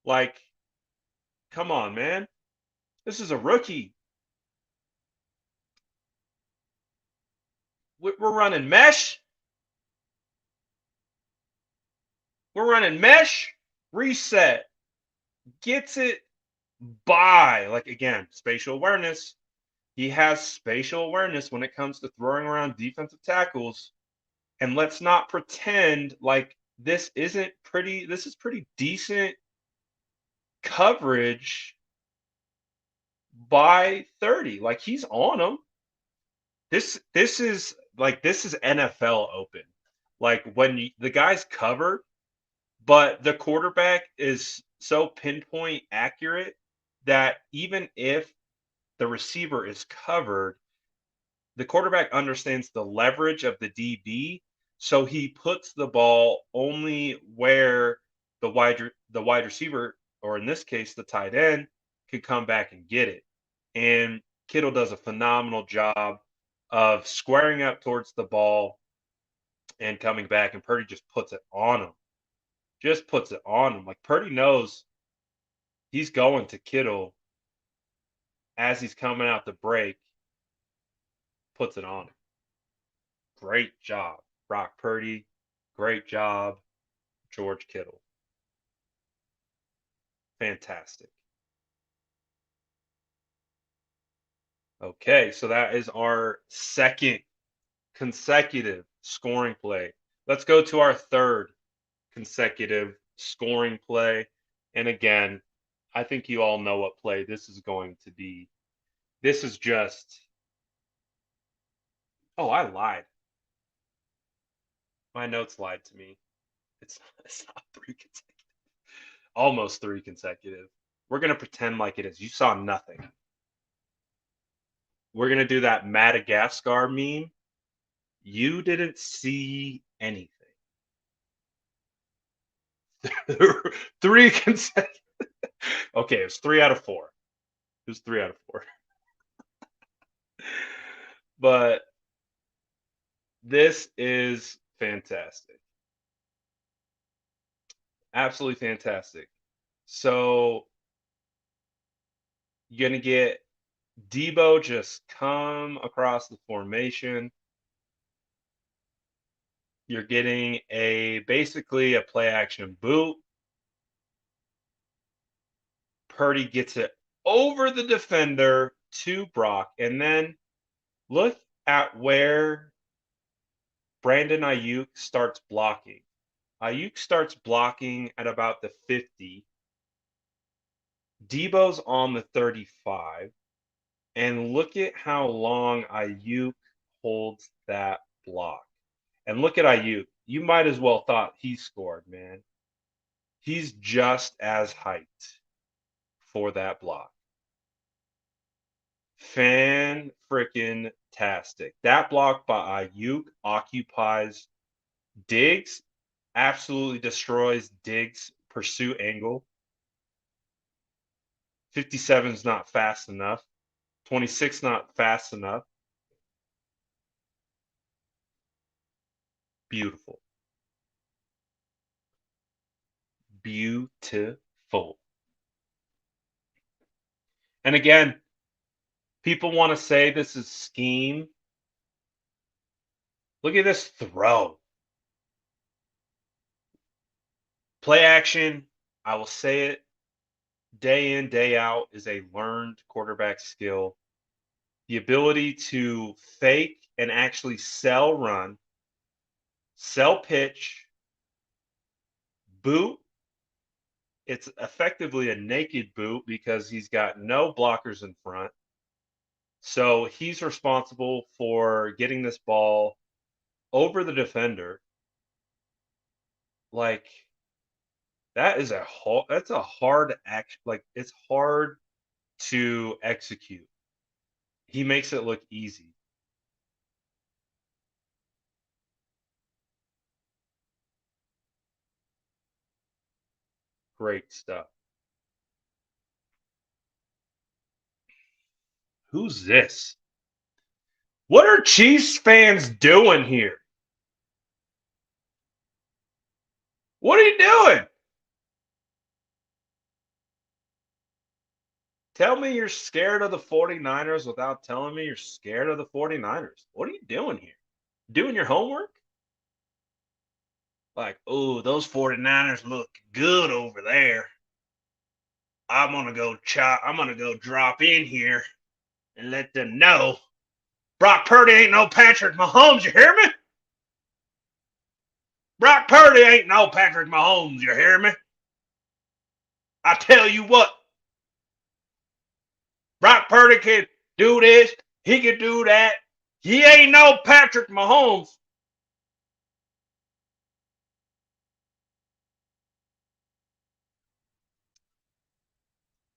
Like, come on, man. This is a rookie. We're running mesh. We're running mesh. Reset. Gets it by. Like, again, spatial awareness. He has spatial awareness when it comes to throwing around defensive tackles. And let's not pretend like this is pretty decent coverage by 30. Like, he's on him. This is NFL open. Like, when the guy's covered, but the quarterback is so pinpoint accurate that even if the receiver is covered, the quarterback understands the leverage of the DB, so he puts the ball only where the wide receiver, or in this case the tight end, can come back and get it. And Kittle does a phenomenal job of squaring up towards the ball and coming back, and Purdy just puts it on him. Just puts it on him. Like Purdy knows he's going to Kittle as he's coming out the break, puts it on him. Great job, Brock Purdy. Great job, George Kittle. Fantastic. Okay, so that is our second consecutive scoring play. Let's go to our third consecutive scoring play. And again, I think you all know what play this is going to be. This is just, oh, I lied. My notes lied to me. It's not three consecutive. Almost three consecutive. We're going to pretend like it is. You saw nothing. We're going to do that Madagascar meme. You didn't see anything. Three consecutive. Okay, it was 3 out of 4. It was 3 out of 4. But this is fantastic. Absolutely fantastic. So you're going to get Debo just come across the formation. You're getting basically a play action boot. Purdy gets it over the defender to Brock. And then look at where Brandon Ayuk starts blocking. Ayuk starts blocking at about the 50. Debo's on the 35. And look at how long Ayuk holds that block. And look at Ayuk. You might as well thought he scored, man. He's just as hyped for that block. Fan-freaking-tastic. That block by Ayuk occupies Diggs, absolutely destroys Diggs' pursuit angle. 57 is not fast enough. 26 not fast enough. Beautiful. Beautiful. And again, people want to say this is scheme. Look at this throw. Play action, I will say it, day in, day out, is a learned quarterback skill. The ability to fake and actually sell run, sell pitch, boot. It's effectively a naked boot because he's got no blockers in front. So he's responsible for getting this ball over the defender. Like that's a hard action. Like it's hard to execute. He makes it look easy. Great stuff. Who's this? What are Chiefs fans doing here? What are you doing? Tell me you're scared of the 49ers without telling me you're scared of the 49ers. What are you doing here? Doing your homework? Like, oh, those 49ers look good over there. I'm gonna go drop in here and let them know Brock Purdy ain't no Patrick Mahomes, you hear me? Brock Purdy ain't no Patrick Mahomes, you hear me? I tell you what, Brock Purdy can do this, he can do that. He ain't no Patrick Mahomes.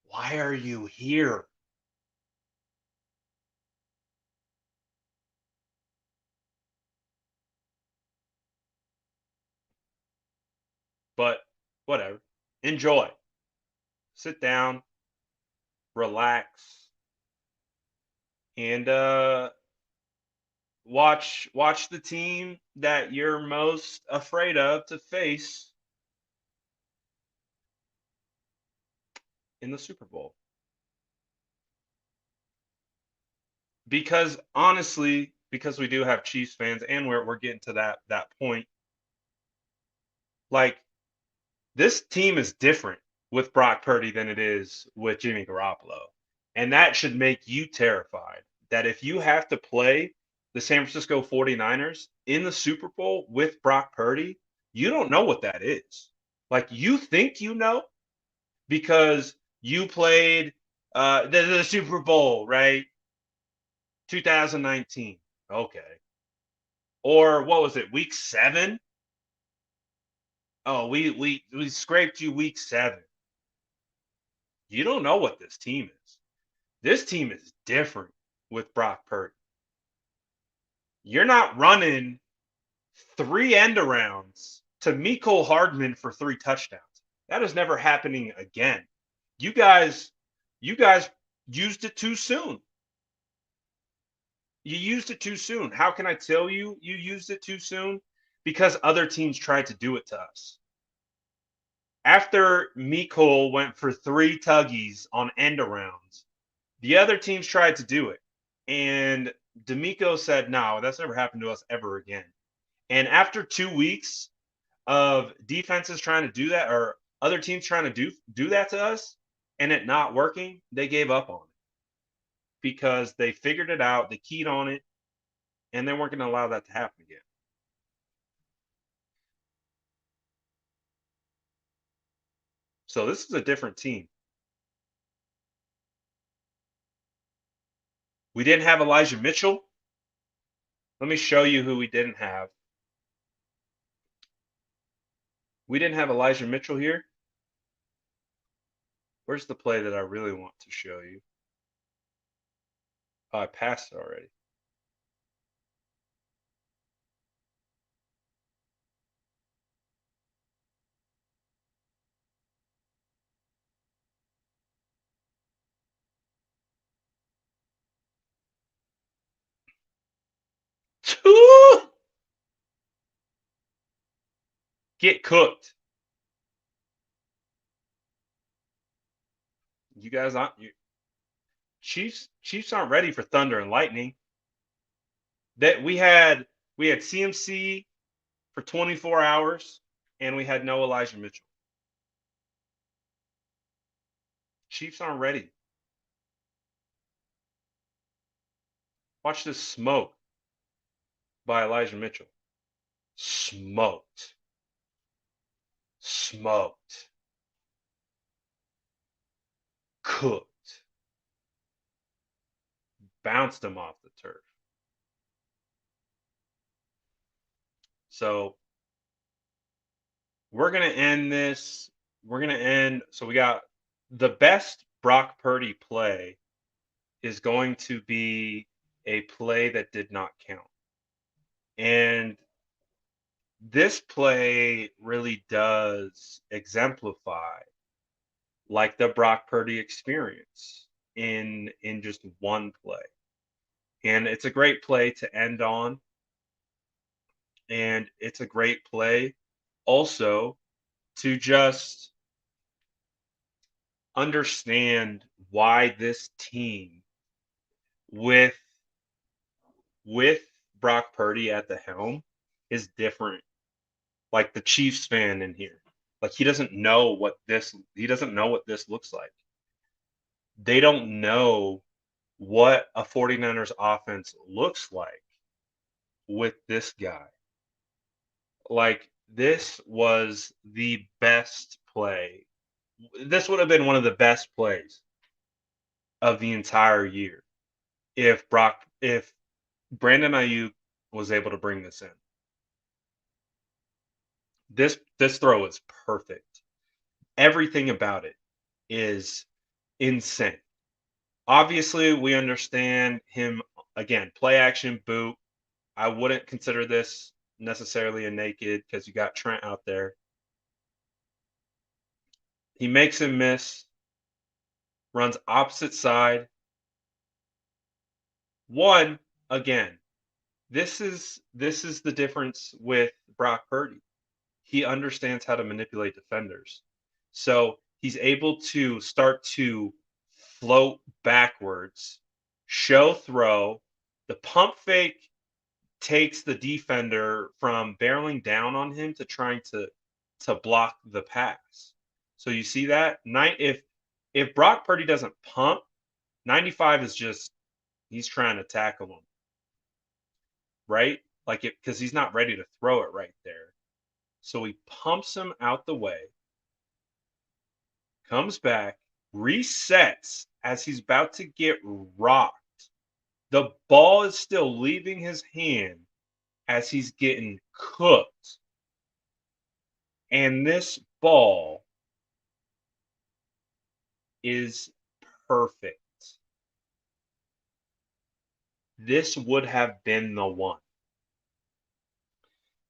Why are you here? But whatever. Enjoy. Sit down, relax, and watch the team that you're most afraid of to face in the Super Bowl. Because honestly, because we do have Chiefs fans and we're getting to that point, like this team is different with Brock Purdy than it is with Jimmy Garoppolo. And that should make you terrified that if you have to play the San Francisco 49ers in the Super Bowl with Brock Purdy, you don't know what that is. Like you think you know because you played the Super Bowl, right? 2019. Okay. Or what was it? Week 7? Oh, we scraped you week 7. You don't know what this team is. This team is different with Brock Purdy. You're not running 3 end arounds to Mecole Hardman for 3 touchdowns. That is never happening again. You guys used it too soon. You used it too soon. How can I tell you you used it too soon? Because other teams tried to do it to us. After Mecole went for 3 tuggies on end arounds, the other teams tried to do it. And D'Amico said, no, that's never happened to us ever again. And after 2 weeks of defenses trying to do that or other teams trying to do that to us and it not working, they gave up on it because they figured it out, they keyed on it, and they weren't going to allow that to happen again. So this is a different team. We didn't have Elijah Mitchell. Let me show you who we didn't have. We didn't have Elijah Mitchell here. Where's the play that I really want to show you? Oh, I passed it already. Get cooked. You guys aren't Chiefs aren't ready for thunder and lightning. That we had CMC for 24 hours and we had no Elijah Mitchell. Chiefs aren't ready. Watch this smoke by Elijah Mitchell. Smoked. Smoked. Cooked. Bounced him off the turf. So we're going to end this. We're going to end. So we got the best Brock Purdy play is going to be a play that did not count. And this play really does exemplify like the Brock Purdy experience in just one play. And it's a great play to end on. And it's a great play also to just understand why this team with Brock Purdy at the helm is different. Like the Chiefs fan in here. Like he doesn't know what this looks like. They don't know what a 49ers offense looks like with this guy. Like this was the best play. This would have been one of the best plays of the entire year if Brandon Ayuk was able to bring this in. This throw is perfect. Everything about it is insane. Obviously, we understand him again, play action boot. I wouldn't consider this necessarily a naked because you got Trent out there. He makes him miss, runs opposite side. One, again, This is the difference with Brock Purdy. He understands how to manipulate defenders. So he's able to start to float backwards, show throw. The pump fake takes the defender from barreling down on him to trying to block the pass. So you see that? If Brock Purdy doesn't pump, 95 is just he's trying to tackle him, right? Like it because he's not ready to throw it right there. So he pumps him out the way, comes back, resets as he's about to get rocked. The ball is still leaving his hand as he's getting cooked. And this ball is perfect. This would have been the one.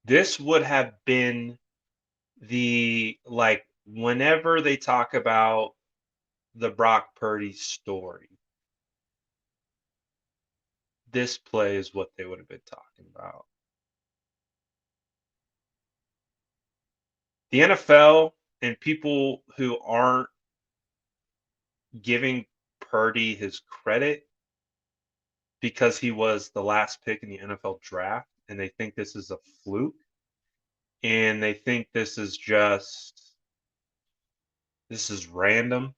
This would have been like whenever they talk about the Brock Purdy story, this play is what they would have been talking about. The NFL and people who aren't giving Purdy his credit because he was the last pick in the NFL draft, and they think this is a fluke, and they think this is random.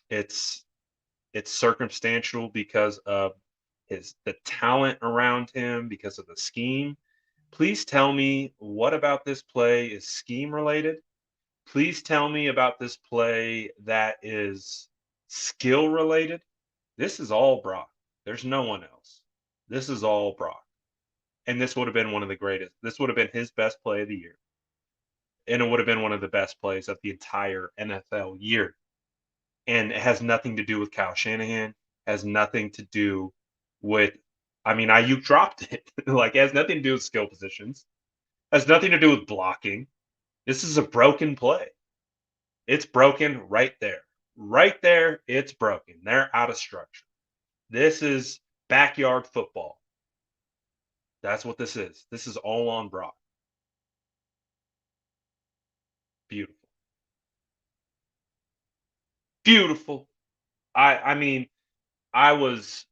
It's circumstantial because of the talent around him, because of the scheme. Please tell me what about this play is scheme related. Please tell me about this play that is skill related. This is all Brock. There's no one else. This is all Brock. And this would have been one of the greatest. This would have been his best play of the year. And it would have been one of the best plays of the entire NFL year. And it has nothing to do with Kyle Shanahan, has nothing to do with, I mean, Ayuk dropped it. Like, it has nothing to do with skill positions, has nothing to do with blocking. This is a broken play. It's broken right there. Right there, it's broken. They're out of structure. This is backyard football. That's what this is. This is all on Brock. Beautiful. Beautiful. I mean, I was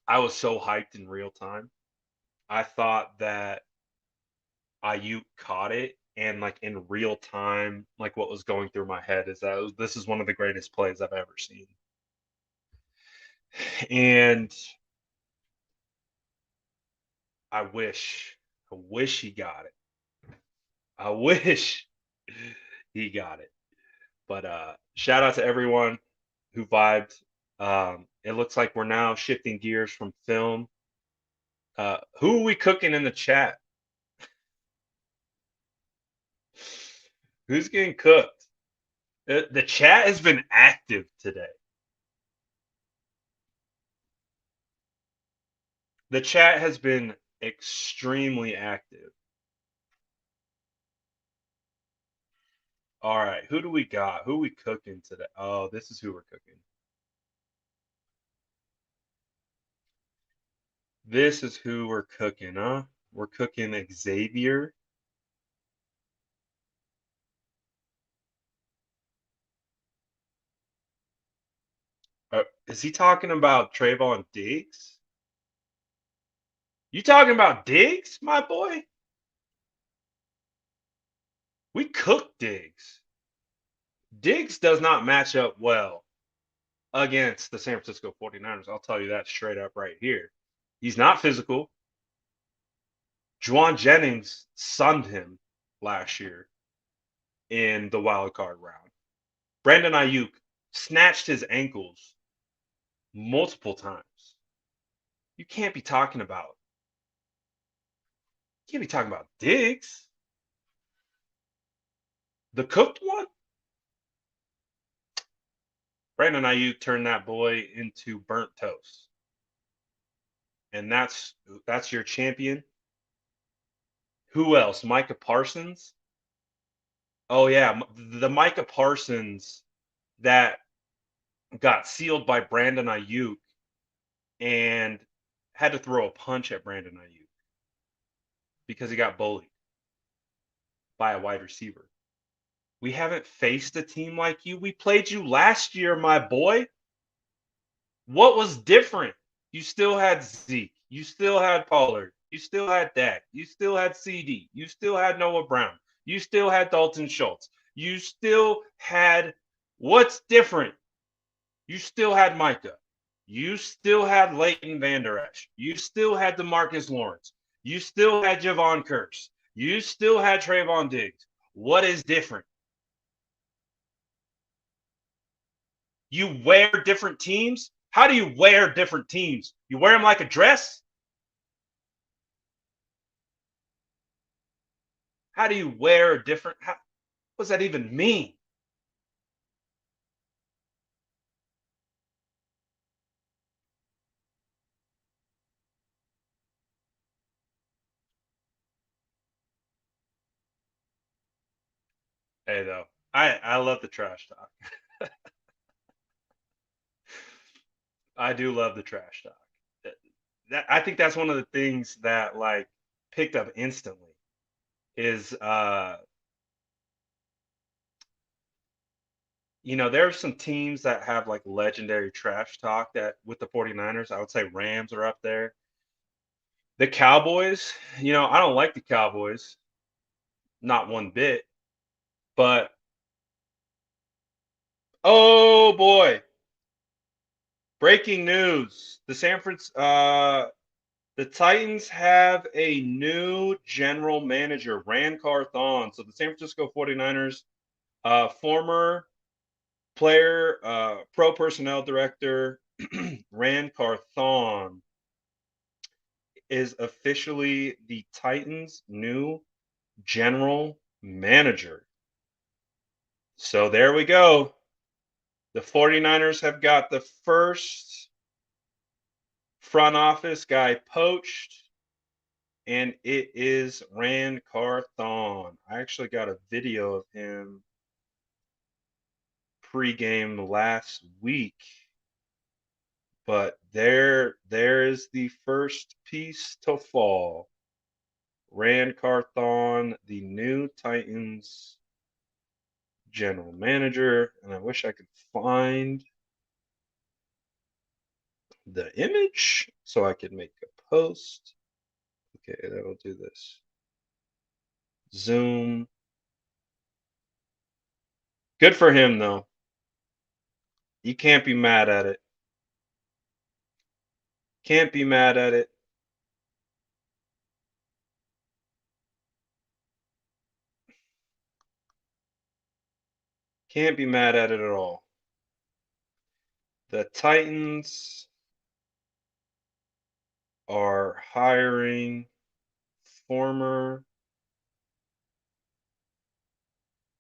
so hyped in real time. I thought that Ayuk caught it, and like in real time, like what was going through my head is that this is one of the greatest plays I've ever seen. And I wish he got it. I wish he got it. But shout out to everyone who vibed. It looks like we're now shifting gears from film. Who are we cooking in the chat? Who's getting cooked? The chat has been active today. The chat has been extremely active. All right, who do we got? Who are we cooking today? Oh, this is who we're cooking. This is who we're cooking, huh? We're cooking Xavier. Is he talking about Trayvon Diggs? You talking about Diggs, my boy? We cooked Diggs. Diggs does not match up well against the San Francisco 49ers. I'll tell you that straight up right here. He's not physical. Juwan Jennings sunned him last year in the wild card round. Brandon Ayuk snatched his ankles multiple times. You can't be talking about Diggs. The cooked one? Brandon Ayuk turned that boy into burnt toast. And that's your champion. Who else? Micah Parsons? Oh yeah, the Micah Parsons that got sealed by Brandon Ayuk and had to throw a punch at Brandon Ayuk because he got bullied by a wide receiver. We haven't faced a team like you. We played you last year, my boy. What was different? You still had Zeke. You still had Pollard. You still had Dak. You still had CD. You still had Noah Brown. You still had Dalton Schultz. You still had what's different? You still had Micah. You still had Leighton Vander Esch. You still had DeMarcus Lawrence. You still had Javon Curse. You still had Trayvon Diggs. What is different? You wear different teams? How do you wear different teams? You wear them like a dress? How do you wear a different? What does that even mean? Hey, though, I love the trash talk. I do love the trash talk. I think that's one of the things that like picked up instantly is there are some teams that have like legendary trash talk that with the 49ers, I would say Rams are up there. The Cowboys, I don't like the Cowboys, not one bit, but oh boy, breaking news. The Titans have a new general manager, Rand Carthon. So the San Francisco 49ers, former player, pro personnel director, Rand Carthon is officially the Titans' new general manager. So there we go. The 49ers have got the first front office guy poached, and it is Rand Carthon. I actually got a video of him pregame last week. But there is the first piece to fall. Rand Carthon, the new Titans general manager, and I wish I could find the image so I could make a post. Okay, that'll do this. Zoom. Good for him, though. You can't be mad at it. Can't be mad at it. Can't be mad at it at all. The Titans are hiring former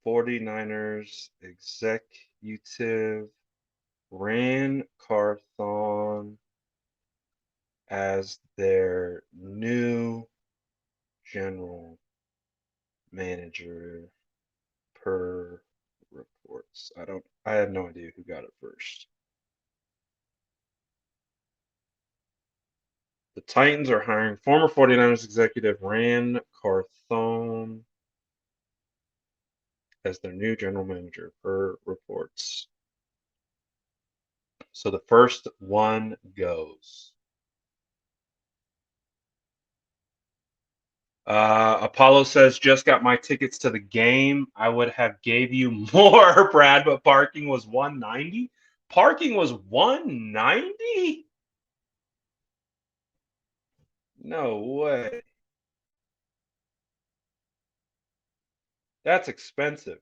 49ers executive Rand Carthon as their new general manager per reports. I have no idea who got it first. The Titans are hiring former 49ers executive Rand Carthon as their new general manager per reports. So the first one goes. Apollo says, just got my tickets to the game. I would have gave you more, Brad, but parking was $190. Parking was $190? No way. That's expensive.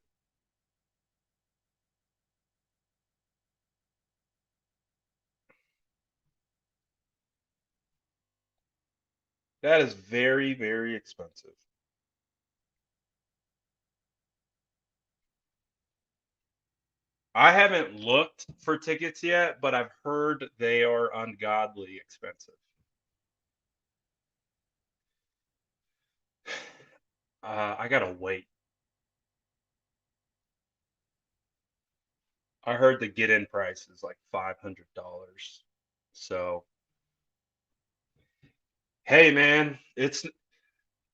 That is very, very expensive. I haven't looked for tickets yet, but I've heard they are ungodly expensive. I gotta wait. I heard the get-in price is like $500. So Hey, man,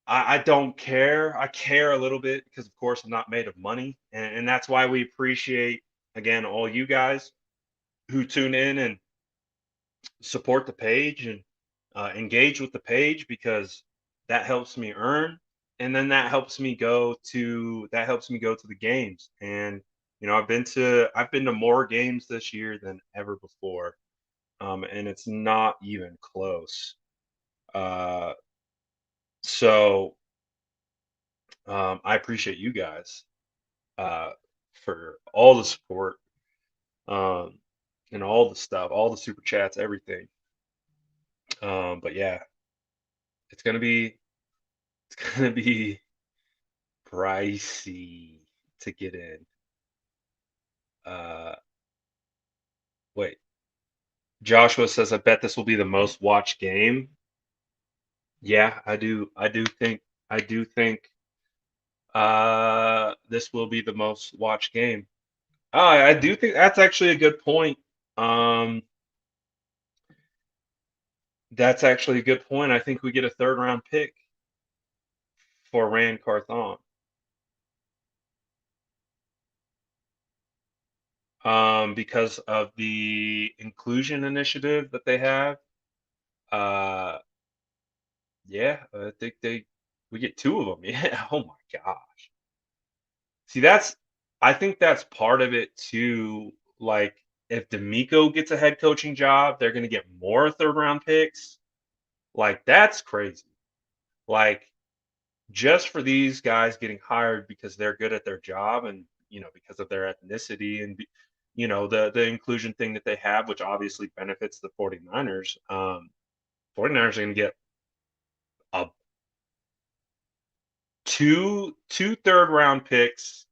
I don't care. I care a little bit because, of course, I'm not made of money, and that's why we appreciate again all you guys who tune in and support the page and engage with the page because that helps me earn, and then that helps me go to the games. And I've been to more games this year than ever before, and it's not even close. Uh, so I appreciate you guys uh, for all the support, um, and all the stuff, all the super chats, everything. But yeah, it's gonna be it's gonna be pricey to get in. Uh, Wait, Joshua says, "I bet this will be the most watched game." Yeah, I do. I do think this will be the most watched game. I do think that's actually a good point. Um, that's actually a good point. I think we get a third round pick for Rand Carthon, because of the inclusion initiative that they have. Uh, yeah, I think we get two of them. Yeah. Oh my gosh. See, I think that's part of it too. Like, if D'Amico gets a head coaching job, they're going to get more third round picks. Like, that's crazy. Like, just for these guys getting hired because they're good at their job and, because of their ethnicity and, the inclusion thing that they have, which obviously benefits the 49ers. 49ers are going to get a two third round picks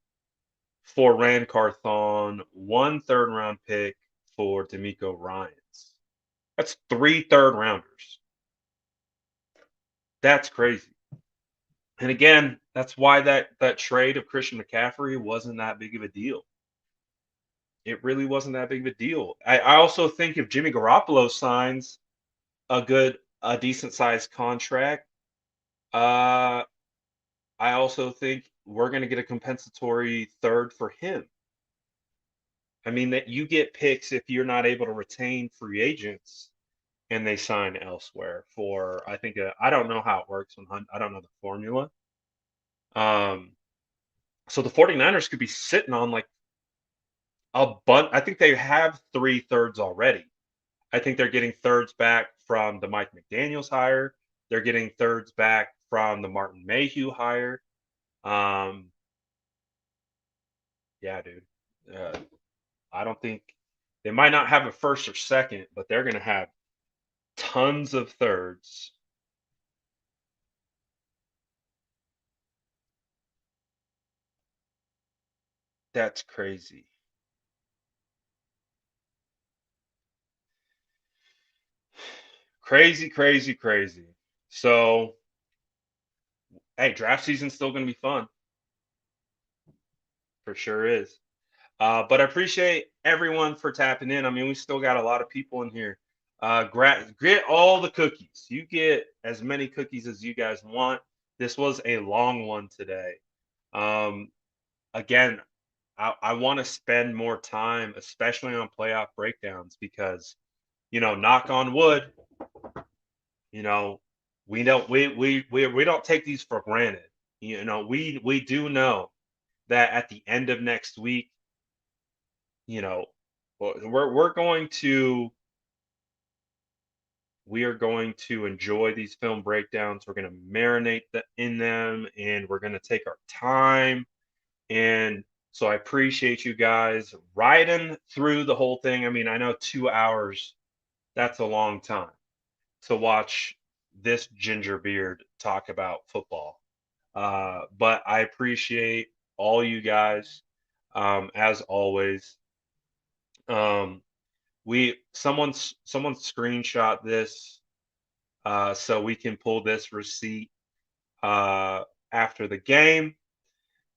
for Rand Carthon, one third round pick for D'Amico Ryans. That's three third rounders. That's crazy. And again, that's why that trade of Christian McCaffrey wasn't that big of a deal. It really wasn't that big of a deal. I also think if Jimmy Garoppolo signs a decent sized contract, uh, I also think we're going to get a compensatory third for him. I mean, that you get picks if you're not able to retain free agents and they sign elsewhere for, I think, I don't know how it works. I don't know the formula. Um, so the 49ers could be sitting on like a bunch. I think they have three thirds already. I think they're getting thirds back from the Mike McDaniels hire. They're getting thirds back from the Martin Mayhew hire. Um, yeah, dude. Uh, I don't think they might not have a first or second, but they're going to have tons of thirds. That's crazy. Crazy, crazy, crazy. So, hey, draft season's still going to be fun. For sure is. But I appreciate everyone for tapping in. I mean, we still got a lot of people in here. Get all the cookies. You get as many cookies as you guys want. This was a long one today. Um, Again, I want to spend more time, especially on playoff breakdowns, because knock on wood, you know, we don't take these for granted. We do know that at the end of next week, you know, we are going to enjoy these film breakdowns. We're going to marinate in them, and we're going to take our time. And so I appreciate you guys riding through the whole thing. I mean, I know 2 hours, that's a long time to watch this ginger beard talk about football. But I appreciate all you guys, as always. Um, someone screenshot this, so we can pull this receipt uh, after the game.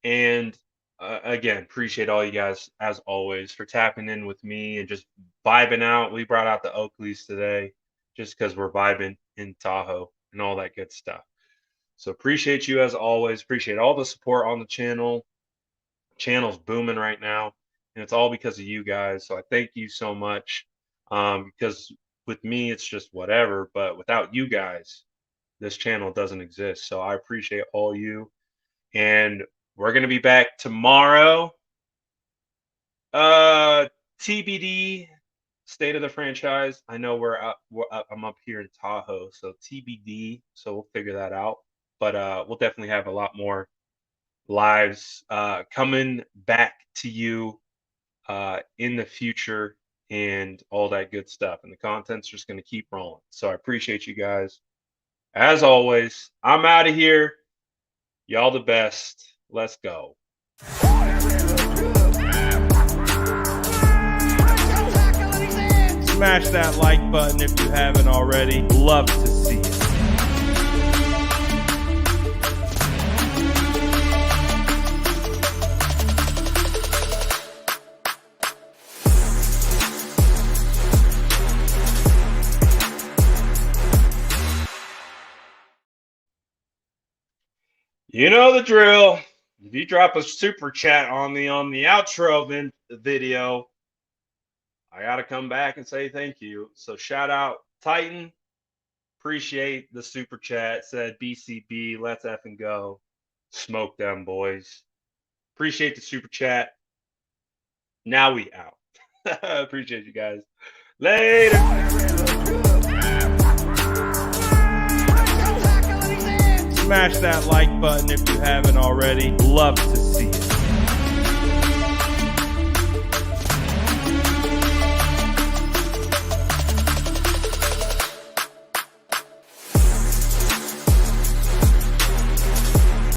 And again, appreciate all you guys as always for tapping in with me and just vibing out. We brought out the Oakleys today just because we're vibing in Tahoe. and all that good stuff. So appreciate you as always. Appreciate all the support on the channel. Channel's booming right now, and it's all because of you guys. So I thank you so much. Because with me, it's just whatever. But without you guys, this channel doesn't exist. So I appreciate all you. And we're gonna be back tomorrow. TBD, state of the franchise. I know I'm up here in Tahoe, so TBD. So we'll figure that out. But we'll definitely have a lot more lives coming back to you in the future and all that good stuff. And the content's just going to keep rolling. So I appreciate you guys. As always, I'm out of here. Y'all the best. Let's go. Smash that like button if you haven't already. Love to see it. You know the drill. If you drop a super chat on the outro video, I got to come back and say thank you. So shout out Titan. Appreciate the super chat. Said BCB, let's effing go. Smoke them, boys. Appreciate the super chat. Now we out. Appreciate you guys. Later. Smash that like button if you haven't already. Love to